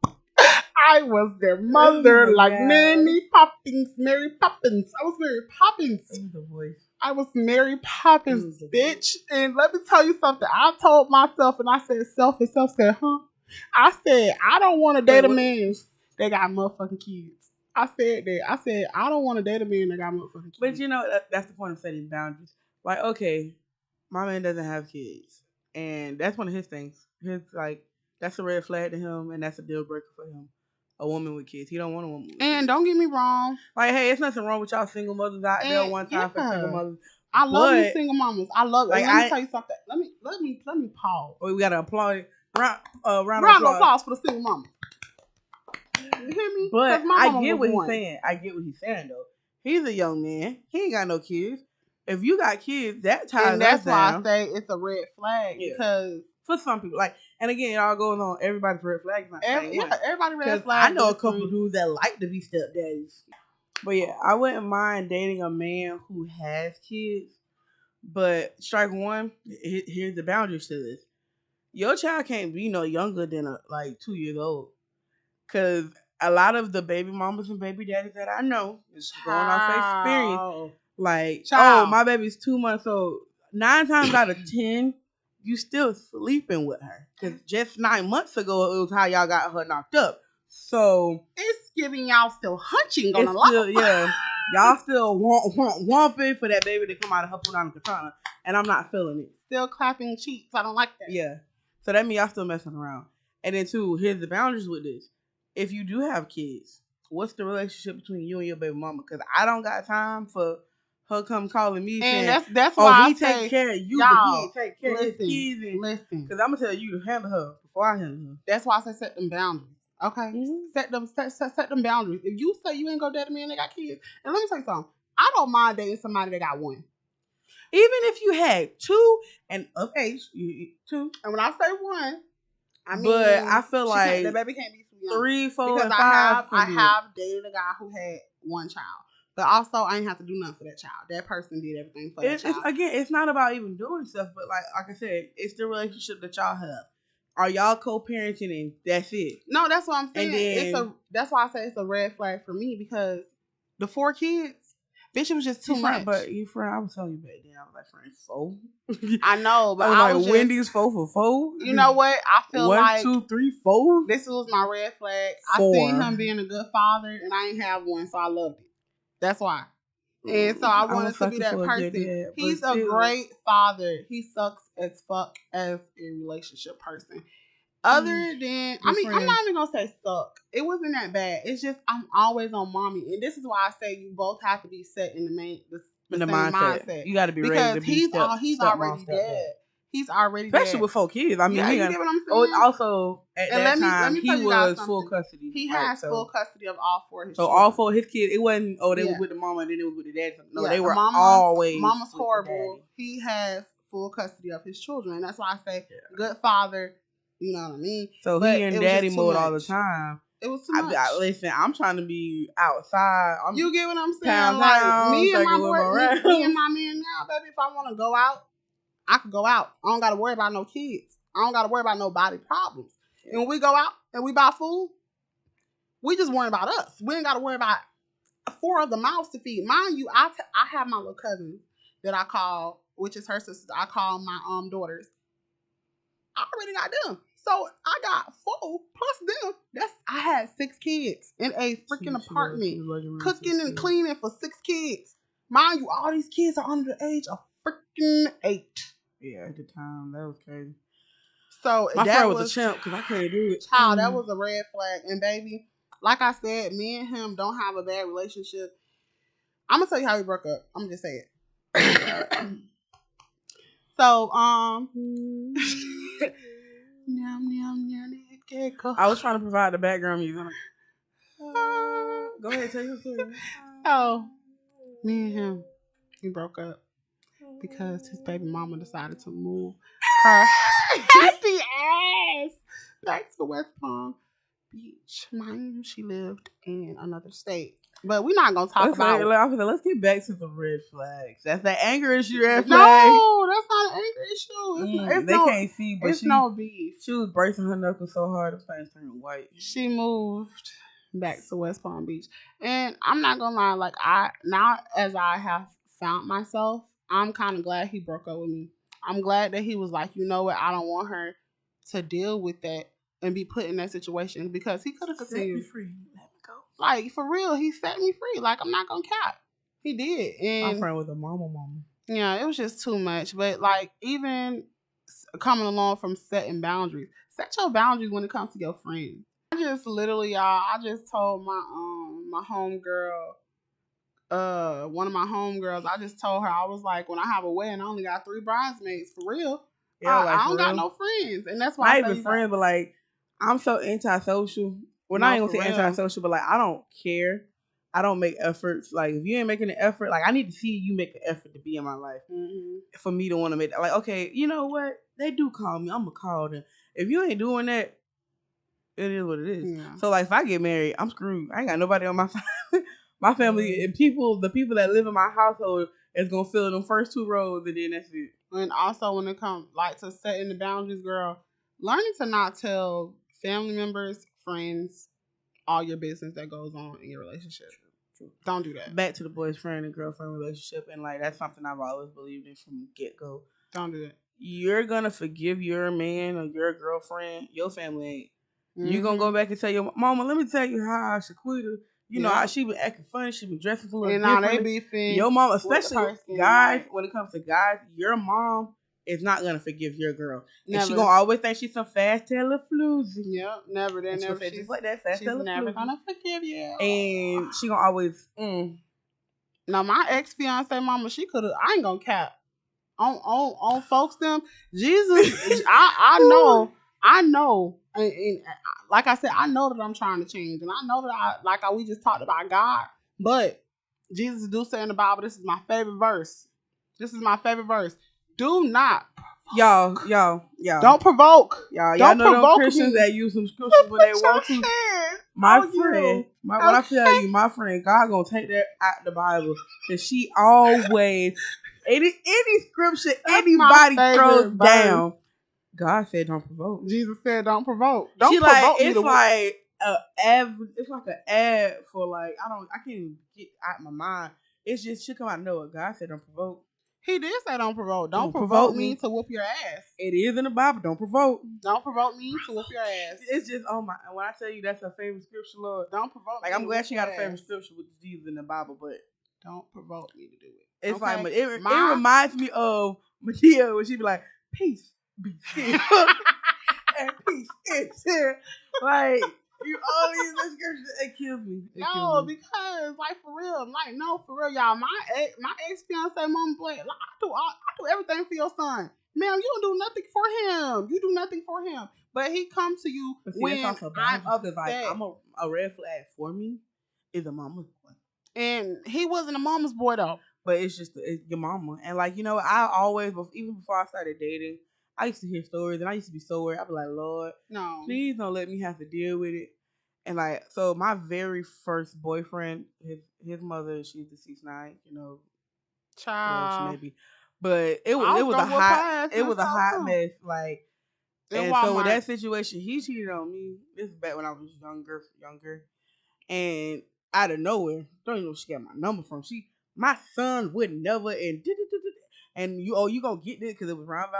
I was their mother, like Nanny Poppins, Mary Poppins. I was Mary Poppins. I was Mary Poppins, bitch. And let me tell you something. I told myself, and I said, self, and self said, huh? I said, I don't want to date a man that got motherfucking kids. I said that. I said, I don't want to date a man that got motherfucking kids. But you know, that's the point of setting boundaries. Like, okay, my man doesn't have kids. And that's one of his things. That's a red flag to him, and that's a deal breaker for him. A woman with kids. He don't want a woman with kids. And don't get me wrong. Like, hey, it's nothing wrong with y'all single mothers out there one time for single mothers. I love you single mamas. I love it. Like, let me tell you something. Let me pause. We gotta applaud round of applause for the single mama. You hear me? But I get what he's saying. I get what he's saying though. He's a young man. He ain't got no kids. If you got kids, that ties us down. And that's why I say it's a red flag because for some people. Like, and again, it all goes on everybody's red flags. Everybody red Because flag. I know a couple of dudes that like to be stepdaddies. But yeah, I wouldn't mind dating a man who has kids. But strike one, here's the boundaries to this. Your child can't be no younger than like 2 years old. Because a lot of the baby mamas and baby daddies that I know, is going off experience, like, oh, my baby's 2 months old. 9 times out of 10, you still sleeping with her. Because just 9 months ago, it was how y'all got her knocked up. So it's giving y'all still hunching on a lot. Yeah. Y'all still wamping for that baby to come out of her punani katana. And I'm not feeling it. Still clapping cheeks. I don't like that. Yeah. So that means y'all still messing around. And then two, here's the boundaries with this. If you do have kids, what's the relationship between you and your baby mama? Because I don't got time for her come calling me and saying, that's why he take care of you, but he ain't take care of his kids. Listen. Because I'm going to tell you to handle her before I handle her. That's why I say set them boundaries. Okay? Mm-hmm. Set them boundaries. If you say you ain't gonna date a man that got kids, and let me tell you something, I don't mind dating somebody that got one. Even if you had 2 and of age, 2. And when I say one, I mean, but I feel like the baby can't be too young. 3, 4, because and 5. I have dated a guy who had one child. But also, I ain't have to do nothing for that child. That person did everything for that child. It's not about even doing stuff, but like I said, it's the relationship that y'all have. Are y'all co-parenting and that's it? No, that's what I'm saying. That's why I say it's a red flag for me because the 4 kids, bitch, it was just too much. But your friend, I was telling you back then, I was like, friend, 4. I know, but I was like, Wendy's 4 for 4. You know what? I feel 1, 2, 3, 4. This was my red flag. 4. I seen him being a good father, and I ain't have one, so I loved it. That's why. And so I wanted to be that person. He's a great father. He sucks as fuck as a relationship person. Other than, I'm not even gonna say suck. It wasn't that bad. It's just I'm always on mommy, and this is why I say you both have to be set in the same mindset. You got to be ready to be because he's already dead. He's already especially dead. with 4 kids. I mean, you get what I'm saying? Also, at that time, he was full custody. He has full custody of all 4 of his children. So all 4 of his kids, it wasn't, they were with the mama and then it was with the dad. No, they were always Mama's horrible. He has full custody of his children. And that's why I say good father, you know what I mean? So he in daddy mode all the time. It was too much. Listen, I'm trying to be outside. You get what I'm saying? Like, me and my man now, baby, if I want to go out, I could go out. I don't got to worry about no kids. I don't got to worry about no body problems. Yeah. And when we go out and we buy food, we just worry about us. We ain't got to worry about 4 other mouths to feed. Mind you, I have my little cousin that I call, which is her sister. I call my daughters. I already got them. So I got 4 plus them. I had 6 kids in a freaking apartment, cooking and cleaning for 6 kids. Mind you, all these kids are under the age of freaking 8. Yeah, at the time, that was crazy. So my friend was a champ because I couldn't do it. Child, that was a red flag. And baby, like I said, me and him don't have a bad relationship. I'm gonna tell you how we broke up. I'm gonna just say it. So I was trying to provide the background music. Go ahead, tell your story. Oh, me and him, we broke up because his baby mama decided to move her happy ass back to West Palm Beach. Mind you, she lived in another state. But we're not gonna talk about. Let's get back to the red flags. That's the anger issue. Red flag. No, that's not an anger issue. They can't see, but it's no beef. She was bracing her knuckles so hard, the face turned white. She moved back to West Palm Beach, and I'm not gonna lie. Like now as I have found myself, I'm kind of glad he broke up with me. I'm glad that he was like, you know what, I don't want her to deal with that and be put in that situation because he could have continued. Set me free. Let me go. Like, for real, he set me free. Like, I'm not gonna cap. He did. And my friend was a mama. Yeah, it was just too much. But like, even coming along from setting boundaries, set your boundaries when it comes to your friends. I just literally, y'all, I just told my homegirl, one of my homegirls, I just told her, I was like, when I have a wedding, I only got 3 bridesmaids, for real. Yeah, I don't got no friends. And that's why not even friends, but like, I'm so antisocial. Well, not even say antisocial, but like, I don't care. I don't make efforts. Like, if you ain't making an effort, like, I need to see you make an effort to be in my life for me to want to make that. Like, okay, you know what? they do call me. I'm gonna call them. If you ain't doing that, it is what it is. Yeah. So like, if I get married, I'm screwed. I ain't got nobody on my family. My family and the people that live in my household is gonna fill them first 2 rows, and then that's it. And also when it comes like to setting the boundaries, girl, learning to not tell family members, friends, all your business that goes on in your relationship. True. Don't do that. Back to the boyfriend and girlfriend relationship, and like that's something I've always believed in from get go. Don't do that. You're gonna forgive your man or your girlfriend. Your family ain't. You gonna go back and tell your mama, let me tell you how Shaquita, you know, how she been acting funny, she been dressing a little and now different. they beefing. Your mom, especially guys, like, when it comes to guys, your mom is not gonna forgive your girl. Never. And she gonna always think she's some fast tail of floozy. Yep, never. They're never. She's like that fast tail of never floozy. gonna forgive you. And she gonna always. Now my ex fiance mama, she could have. I ain't gonna cap on folks them. Jesus, I know, and like I said, I know that I'm trying to change, and I know that we just talked about God, but Jesus do say in the Bible, this is my favorite verse. This is my favorite verse. Do not, y'all, don't provoke. Y'all don't know those provoke Christians me. that use some scriptures when they want to. My friend, when I tell you, my friend, God gonna take that out the Bible, cause she always any scripture anybody throws down. God said, "Don't provoke." Jesus said, "Don't provoke." Don't she provoke like, me. It's like a ad. It's like an ad for like I can't even get out my mind. It's just she come out of nowhere. God said, "Don't provoke." He did say, "Don't provoke." Don't provoke me to whoop your ass. It is in the Bible. Don't provoke. Don't provoke me to whoop your ass. It's just my. When I tell you that's her favorite scripture, Lord. Don't provoke. Like I'm glad she got a favorite scripture with Jesus in the Bible, but don't provoke me to do it. It's like it reminds me of Medea when she be like, "Peace be still," and peace is here. Like you all these scriptures, it kills me. Because like for real, y'all. My ex fiance mama boy, like, I do everything for your son. Ma'am, you don't do nothing for him. You do nothing for him. But he comes to you when I'm upset. Like, I'm a red flag for me is a mama's boy. And he wasn't a mama's boy though. But it's just it's your mama. And like, you know, I always, even before I started dating, I used to hear stories and I used to be so worried. I'd be like, Lord, no, please don't let me have to deal with it. And like, so my very first boyfriend, his mother, she's deceased now, you know, child, maybe. But it was a hot mess. Like, and so with that situation, he cheated on me. This is back when I was younger, and out of nowhere, don't even know where she got my number from. My son would never and you gonna get this because it was around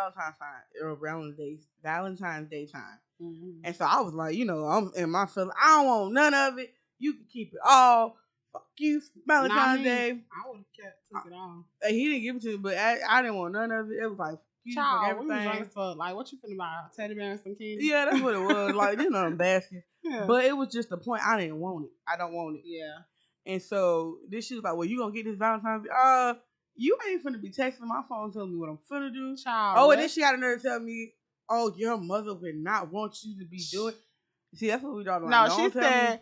Valentine's Day time. Mm-hmm. And so I was like, you know, I'm in my feeling. I don't want none of it. You can keep it all. Fuck you, Valentine's Day. I would have took it all. He didn't give it to me, but I didn't want none of it. It was like, child, we was running for like, what you finna buy? A teddy bear and some candy? Yeah, that's what it was. Like, you know, basket. Yeah. But it was just the point. I didn't want it. I don't want it. Yeah. And so this shit was like, well, you gonna get this Valentine's Day? You ain't finna be texting my phone telling me what I'm finna do. Child. And then she got a nerve to tell me, oh, your mother would not want you to be doing. See, that's what we talking about. No, she said.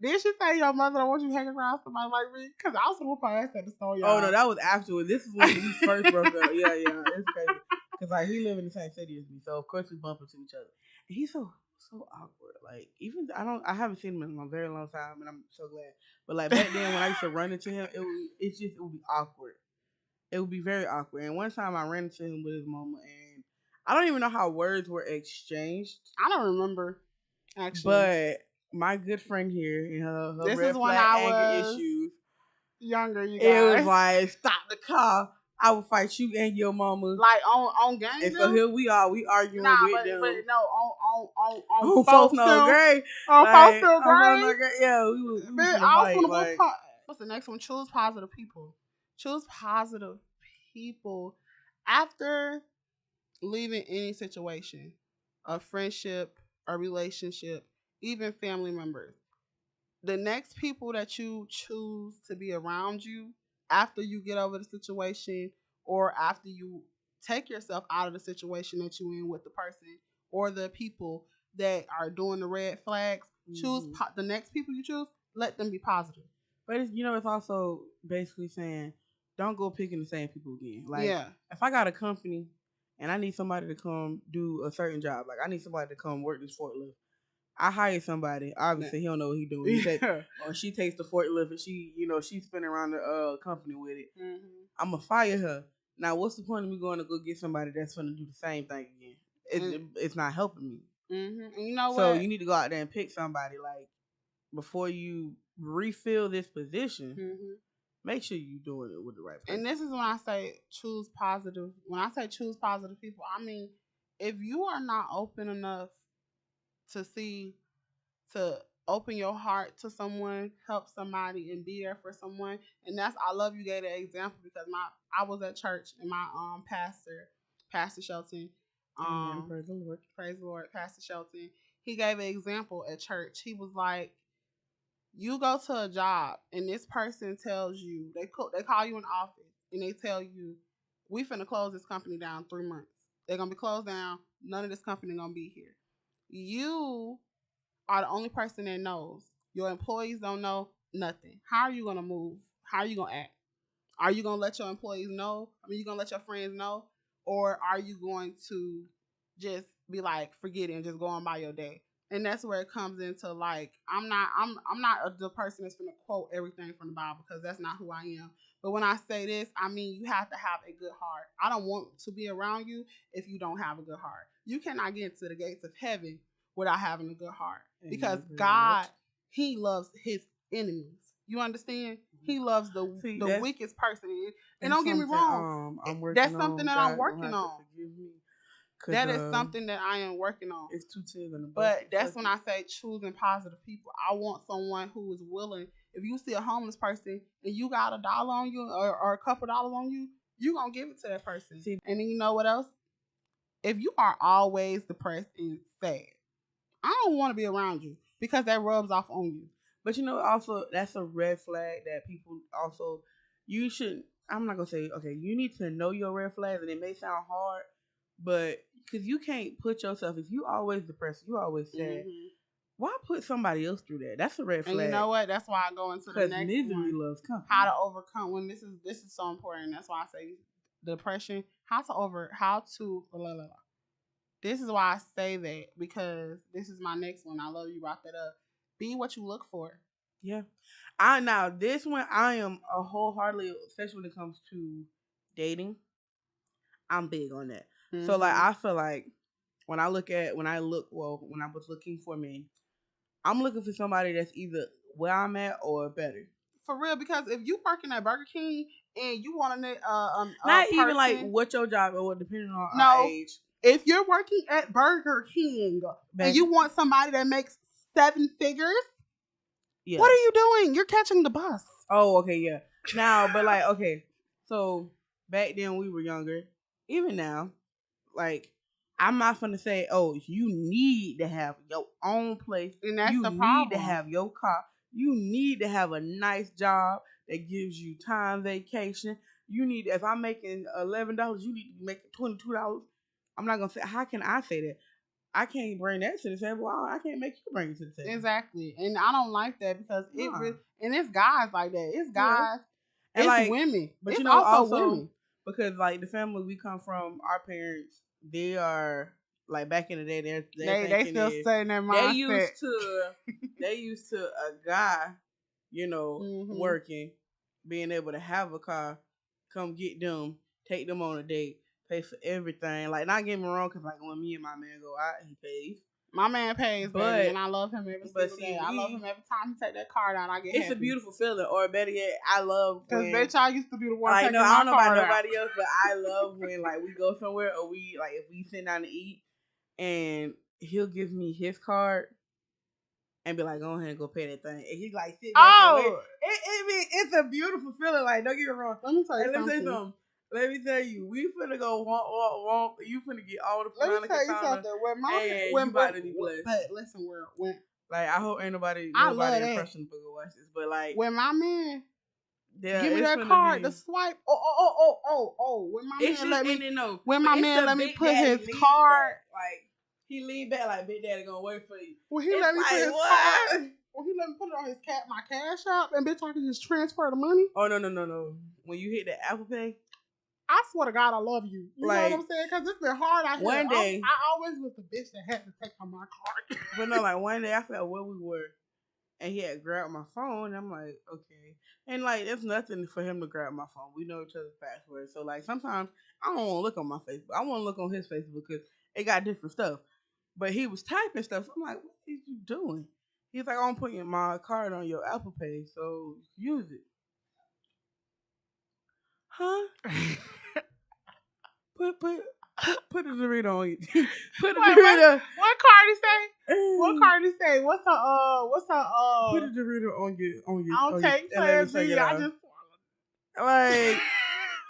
Did she say your mother don't want you hanging around somebody like me? Because I was gonna whoop her ass at the store, y'all. Oh no, that was afterwards. This is when we first broke up. Yeah, it's crazy. Because like he live in the same city as me, so of course we bump into each other. And he's so awkward. Like even I haven't seen him in a very long time, and I'm so glad. But like back then when I used to run into him, it would be awkward. It would be very awkward. And one time I ran into him with his mama, and I don't even know how words were exchanged. I don't remember actually, but my good friend here, you know, her this red is when flag I anger was issues. Younger, you guys. It was like, stop the car. I will fight you and your mama. Like on game. And so here we are. We arguing with them. But no, on folks no great. On folks no great. Yeah, we was fight. What's the next one? Choose positive people. Choose positive people after leaving any situation, a friendship, a relationship, even family members. The next people that you choose to be around you after you get over the situation or after you take yourself out of the situation that you're in with the person or the people that are doing the red flags, choose the next people you choose, let them be positive. But it's also basically saying, don't go picking the same people again. Like, if I got a company and I need somebody to come do a certain job. Like I need somebody to come work this forklift. I hire somebody. Obviously, he don't know what he doing. Or she takes the forklift and she's spinning around the company with it. Mm-hmm. I'm gonna fire her. Now, what's the point of me going to go get somebody that's gonna do the same thing again? It's not helping me. Mm-hmm. And you know so what? You need to go out there and pick somebody. Like before you refill this position, make sure you're doing it with the right person. And this is when I say choose positive. When I say choose positive people, I mean if you are not open enough to open your heart to someone, help somebody, and be there for someone. And that's I love you gave that example because I was at church and my Pastor Shelton, praise the Lord, Pastor Shelton. He gave an example at church. He was like, you go to a job and this person tells you they call you in office and they tell you we finna close this company down 3 months. They're gonna be closed down. None of this company gonna be here. You are the only person that knows. Your employees don't know nothing. How are you gonna move? How are you gonna act? Are you gonna let your employees know? You gonna let your friends know, or are you going to just be like, forget it and just go on by your day? And that's where it comes into like, I'm not the person that's gonna quote everything from the Bible because that's not who I am. But when I say this, I mean you have to have a good heart. I don't want to be around you if you don't have a good heart. You cannot get to the gates of heaven without having a good heart because God, He loves His enemies. You understand? He loves the weakest person. And don't get me wrong, that's something that I'm working on. That is something that I am working on. It's 2 tears in the But that's when I say choosing positive people. I want someone who is willing. If you see a homeless person and you got $1 on you or a couple dollars on you, you're going to give it to that person. And then you know what else? If you are always depressed and sad, I don't want to be around you because that rubs off on you. But also that's a red flag that people also, you should, I'm not going to say, okay, you need to know your red flags, and it may sound hard, but because you can't put yourself, if you always depressed, you always sad, why put somebody else through that? That's a red flag. And you know what? That's why I go into the next misery loves company. How to overcome when this is so important. That's why I say depression. This is why I say that because this is my next one. I love you brought that up. Be what you look for. Yeah. This one I am a wholeheartedly, especially when it comes to dating. I'm big on that. So like I feel like when I was looking for men, I'm looking for somebody that's either where I'm at or better. For real, because if you working at Burger King and you want to not even like what your job or depending on our age. If you're working at Burger King and you want somebody that makes 7 figures, what are you doing? You're catching the bus. Oh, okay, yeah. Now, but like, okay, so back then we were younger. Even now, like, I'm not gonna say, oh, you need to have your own place. And that's you the problem. need to have your car. You need to have a nice job that gives you time, vacation. You need, if I'm making $11, you need to be making $22. I'm not gonna say. How can I say that? I can't bring that to the table. I can't make you bring it to the table. Exactly, and I don't like that because and it's guys like that. It's guys, and it's like women, but it's also women because like the family we come from, our parents, they are like back in the day. They still saying that mindset. They used to a guy, working, being able to have a car, come get them, take them on a date. Pay for everything. Like, not get me wrong, because like when me and my man go out, he pays. My man pays, baby, and I love him every single day. I love him every time he take that card out. I get happy. It's a beautiful feeling, or better yet, I love when. Because bitch, I used to be the one taking I don't know about nobody else, but I love when like we go somewhere or we like if we sit down to eat, and he'll give me his card. And be like, go ahead and go pay that thing. And he's like, sit back. Oh, it's a beautiful feeling. Like, don't get me wrong. Let me tell you something. Let me tell you, we finna go walk. You finna get all the. Let me tell you something. When you about to be blessed. But listen, when like I hope ain't nobody impressionable go watch this. But like when my man give me that card to swipe. When my man let me put his card. Like he leaned back like Big Daddy gonna wait for you. When he let me put his card. When he let me put it on my cash app and bitch I can just transfer the money. Oh no. When you hit the Apple Pay. I swear to God, I love you. You know Like, what I'm saying? Because it's been hard out here. one day, I always was the bitch that had to take on my card. but no, like one day I felt where we were, and he had grabbed my phone. And I'm like, okay, and like it's nothing for him to grab my phone. We know each other's passwords, so like sometimes I don't want to look on my Facebook. I want to look on his Facebook because it got different stuff. But he was typing stuff. So I'm like, what are you doing? He's like, I'm putting my card on your Apple Pay, so use it. Huh? Put a Dorito on you. Put a Dorito. What Cardi say? What Cardi say? What's her Put a Dorito on your. I don't take plans. I just like,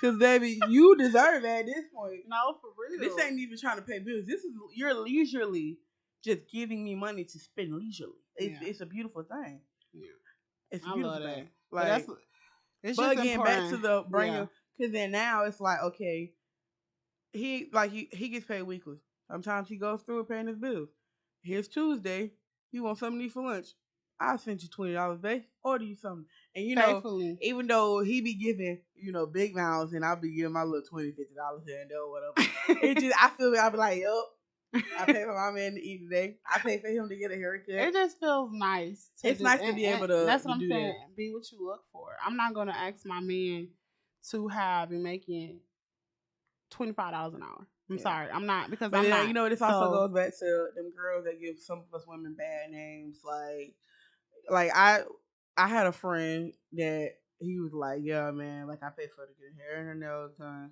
cause baby, you deserve it at this point. No, for real. This ain't even trying to pay bills. This is you're leisurely just giving me money to spend leisurely. It's a beautiful thing. Yeah, it's a beautiful thing. Like, it's but just again, important. back to the bring your. Cause then now it's like, okay, he gets paid weekly. Sometimes he goes through paying his bills. Here's Tuesday. You want something to eat for lunch? I'll send you $20, babe. Order you something. And you know, even though he be giving, big amounts and I'll be giving my little $20, $50 here and there or whatever. I feel I'll be like, yup. I pay for my man to eat today. I pay for him to get a haircut. It just feels nice. It's nice to be able to. That's what I'm saying. Be what you look for. I'm not gonna ask my man to have and making $25 an hour. I'm sorry. I'm not because I'm not. You know, this also goes back to them girls that give some of us women bad names. Like I had a friend that he was like, yeah, man, like I pay for her to get her hair and her nails done.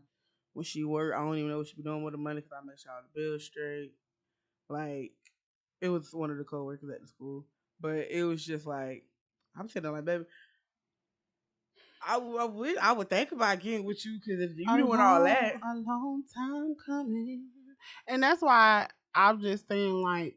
When she work, I don't even know what she be doing with the money because I make sure all the bills straight. Like, it was one of the co-workers at the school. But it was just like, I'm sitting there like, baby, I would think about getting with you because if you doing all that. A long time coming. And that's why I'm just saying, like,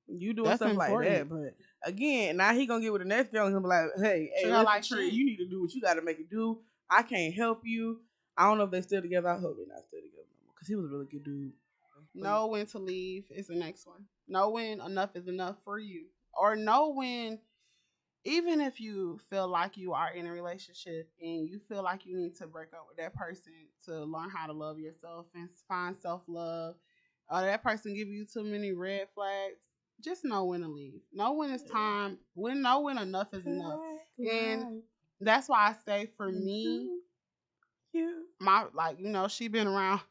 you doing stuff important. Like that. But again, now he gonna get with the next girl and he'll be like, hey, like Tree, you need to do what you got to make it do. I can't help you. I don't know if they're still together. I hope they're not still together no more because he was a really good dude. Know when to leave is the next one. Know when enough is enough for you. Or know when, even if you feel like you are in a relationship and you feel like you need to break up with that person to learn how to love yourself and find self-love, or that person give you too many red flags, just know when to leave. Know when it's time. Know when enough is enough. And that's why I say for me, she been around.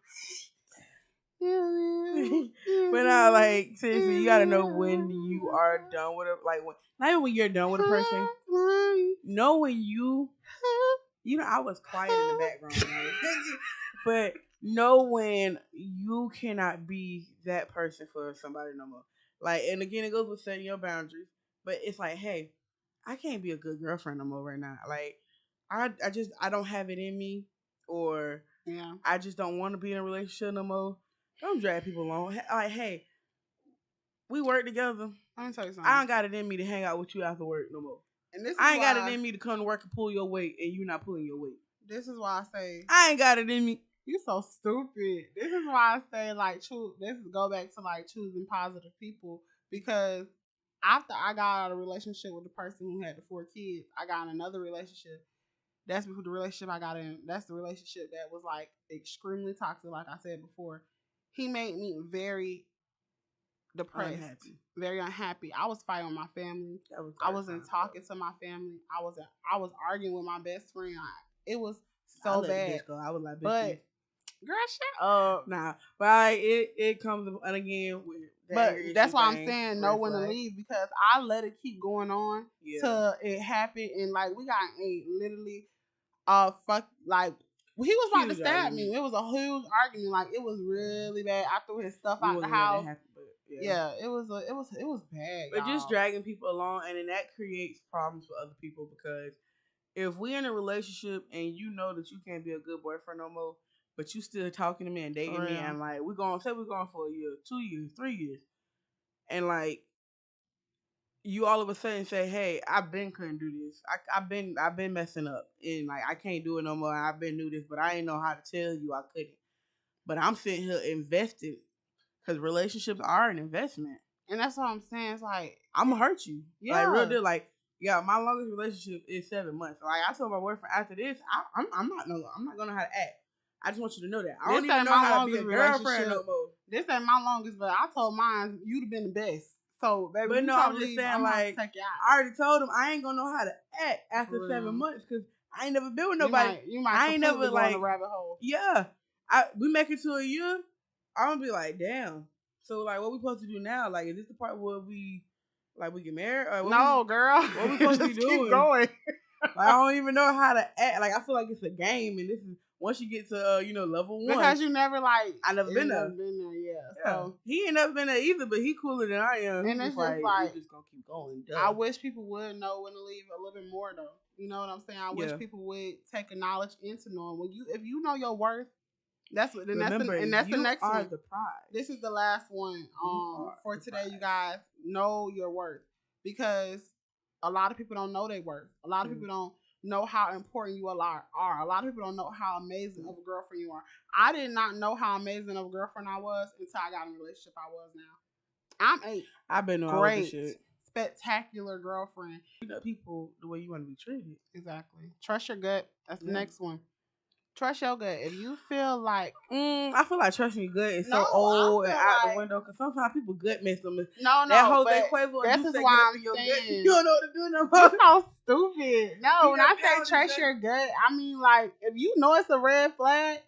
But now, like, seriously, you gotta know when you are done with it. Like, not even when you're done with a person. Know when I was quiet in the background, but know when you cannot be that person for somebody no more. Like, and again, it goes with setting your boundaries. But it's like, hey, I can't be a good girlfriend no more right now. Like, I don't have it in me, or I just don't want to be in a relationship no more. Don't drag people along. Like, hey, we work together. Let me tell you something. I don't got it in me to hang out with you after work no more. And I ain't got it in me to come to work and pull your weight, and you not pulling your weight. This is why I say I ain't got it in me. You so stupid. This is why I say let's go back to choosing positive people, because after I got out of a relationship with the person who had the 4 kids, I got in another relationship. That's the relationship I got in. That's the relationship that was extremely toxic, like I said before. He made me very depressed, very unhappy. I was fighting with my family. I wasn't talking to my family. I was arguing with my best friend. It was so bad. I was like, but girl, shut up. Nah, but it comes and again with. But that's why I'm saying know when to leave, because I let it keep going on till it happened, and we got literally he was about to stab me. It was a huge argument. It was really bad. I threw his stuff out the house. It was bad. But just dragging people along, and then that creates problems for other people, because if we're in a relationship and you know that you can't be a good boyfriend no more, but you still talking to me and dating me, and we're going for a year, 2 years, 3 years, and you all of a sudden say, hey, couldn't do this. I've been messing up, and I can't do it no more. I've been do this, but I didn't know how to tell you I couldn't. But I'm sitting here invested, because relationships are an investment, and that's what I'm saying. It's I'm gonna hurt you, real deal. My longest relationship is 7 months. I told my boyfriend after this, I'm not gonna know how to act. I just want you to know that. I This don't even ain't know my how to be a longest girlfriend no relationship. more. This ain't my longest, but I told mine you'd have been the best. So, baby, But you no, try I'm to just leave, saying, I'm gonna like, take you out. I already told him I ain't gonna know how to act after For 7 real. months because I ain't never been with nobody. You might I ain't never completely go like in a rabbit hole. Yeah, we make it to a year. I'm gonna be like, damn. So like, what we supposed to do now? Like, is this the part where we get married? Or No, girl. What we supposed to be Just doing? keep going. Like, I don't even know how to act. Like, I feel like it's a game, and this is once you get to level 1. Because you never like. I never been there. Yeah. So he ain't never been there either, but he cooler than I am. And He's it's just just like like we just gonna keep going. Duh. I wish people would know when to leave a little bit more though. You know what I'm saying? I wish people would take a knowledge into knowing if you know your worth. That's what. Then Remember, that's the next you are one. the prize. This is the last one. For today, you guys know your worth because a lot of people don't know their worth. A lot of people don't know how important you are. A lot of people don't know how amazing of a girlfriend you are. I did not know how amazing of a girlfriend I was until I got in a relationship I was now. I'm I've been great, shit. spectacular girlfriend. You know people the way you want to be treated. Exactly. Trust your gut. That's the next one. Trust your gut. If you feel like I feel like trusting your gut is so old and out the window because sometimes people gut mess them. That whole they Quavo and this is get why up in your saying, gut. You don't know what to do no more. You're so stupid. No, when I say trust your gut, I mean like if you know it's a red flag,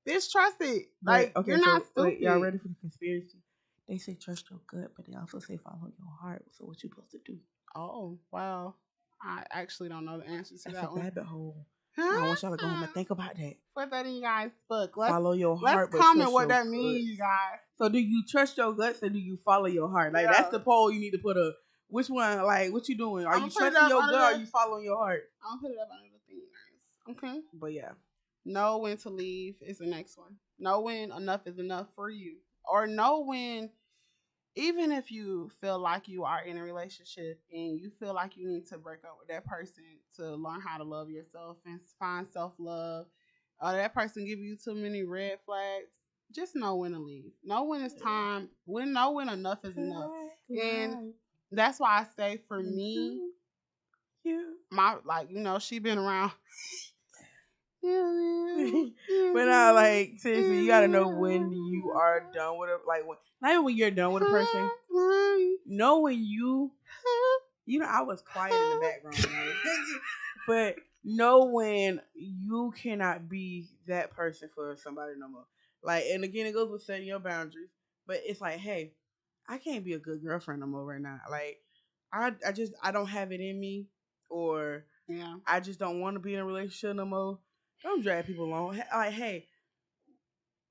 bitch, trust it. Like you're not stupid. Wait, y'all ready for the conspiracy? They say trust your gut, but they also say follow your heart. So what you supposed to do? Oh wow, I actually don't know the answer to that one. Rabbit hole. I want y'all to go home and think about that. Put that in you guys' book. Follow your heart. Let's comment what that means, you guys. So do you trust your guts or do you follow your heart? Like that's the poll you need to put up. Which one? Like what you doing? Are you trusting your gut or are you following your heart? I'll put it up under the thing, guys. Okay. But yeah. Know when to leave is the next one. Know when enough is enough for you. Or know when, even if you feel like you are in a relationship and you feel like you need to break up with that person to learn how to love yourself and find self-love, or that person give you too many red flags, just know when to leave. Know when it's time. Know when enough is enough. And that's why I say for me, she been around. But now, like seriously, you gotta know when you are done with it. Like not even when you're done with a person. Know when I was quiet in the background, but know when you cannot be that person for somebody no more. Like, and again, it goes with setting your boundaries. But it's like, hey, I can't be a good girlfriend no more right now. Like, I don't have it in me, or I just don't want to be in a relationship no more. Don't drag people along. Like, hey,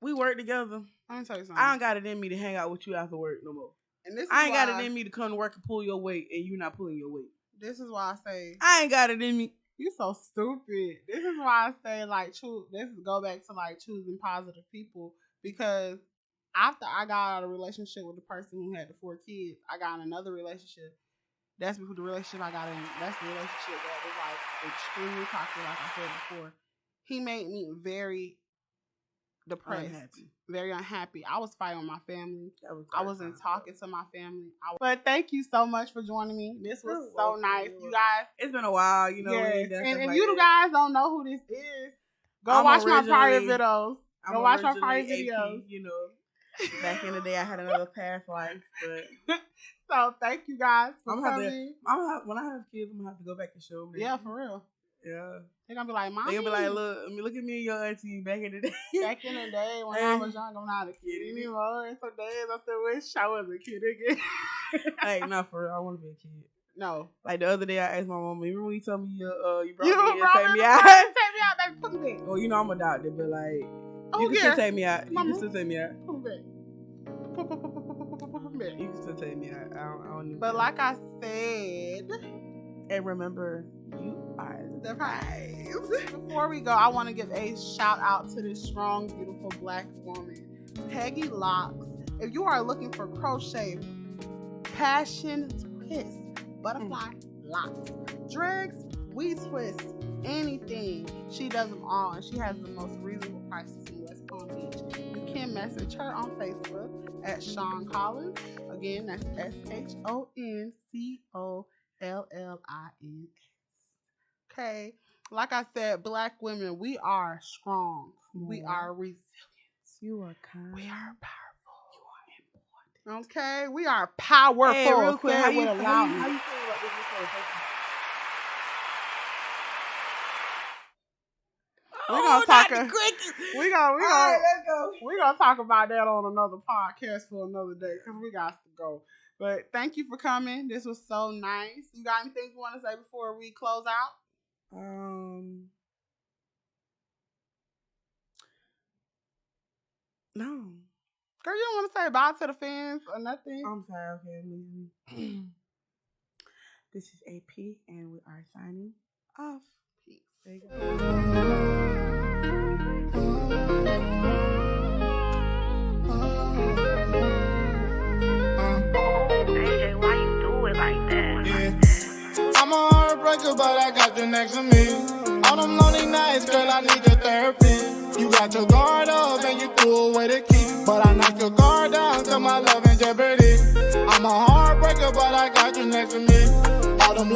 we work together. Let me tell you something. I don't got it in me to hang out with you after work no more. And I ain't got it in me to come to work and pull your weight, and you not pulling your weight. This is why I say I ain't got it in me. You so stupid. This is why I say let's go back to choosing positive people, because after I got out of a relationship with the person who had the 4 kids, I got in another relationship. That's the relationship I got in. That's the relationship that was extremely toxic, like I said before. He made me very depressed, very unhappy. I was fighting with my family. I wasn't talking to my family. But thank you so much for joining me. This was so nice, you guys. It's been a while, you know. Yes. And if you guys don't know who this is, go watch my prior videos. Go watch my prior videos. You know, back in the day, I had another past life, but. So thank you guys for coming. When I have kids, I'm gonna have to go back and show them. Yeah, for real. Yeah. They're gonna be like, Mommy. They're gonna be like, look at me and your auntie back in the day. Back in the day when I was young, I'm not a kid anymore. And some days I still wish I was a kid again. Hey, not for real. I want to be a kid. No. Like the other day, I asked my mom, remember when you told me you brought me and take me out? Take me out, baby. Put me back. Well, you know I'm adopted, but like, you can still take me out. You can still take me out. Put me back. You can still take me out. I don't need But like I said, and remember, you are the prize. Before we go, I want to give a shout out to this strong, beautiful Black woman, Peggy Locks. If you are looking for crochet, passion twist, butterfly locks, dreads, weave twists, anything, she does them all, and she has the most reasonable prices in West Palm Beach. You can message her on Facebook at Sean Collins. Again, that's SHONCOLLINS. Okay, like I said, Black women, we are strong. We are resilient. You are kind. We are powerful. You are important. Okay, we are powerful. Hey, real quick, how you feel about this? We're gonna talk. We're gonna talk about that on another podcast for another day because we got to go. But thank you for coming. This was so nice. You got anything you want to say before we close out? No. Girl, you don't want to say bye to the fans or nothing? I'm sorry. Okay, this is AP, and we are signing off. Peace. There you go. AJ, why you do it like that? Yeah. I'm a heartbreaker, but I got you next to me. All them lonely nights, girl, I need your therapy. You got your guard up and you threw away the key. But I knocked your guard down till my love in jeopardy. I'm a heartbreaker, but I got you next to me. All them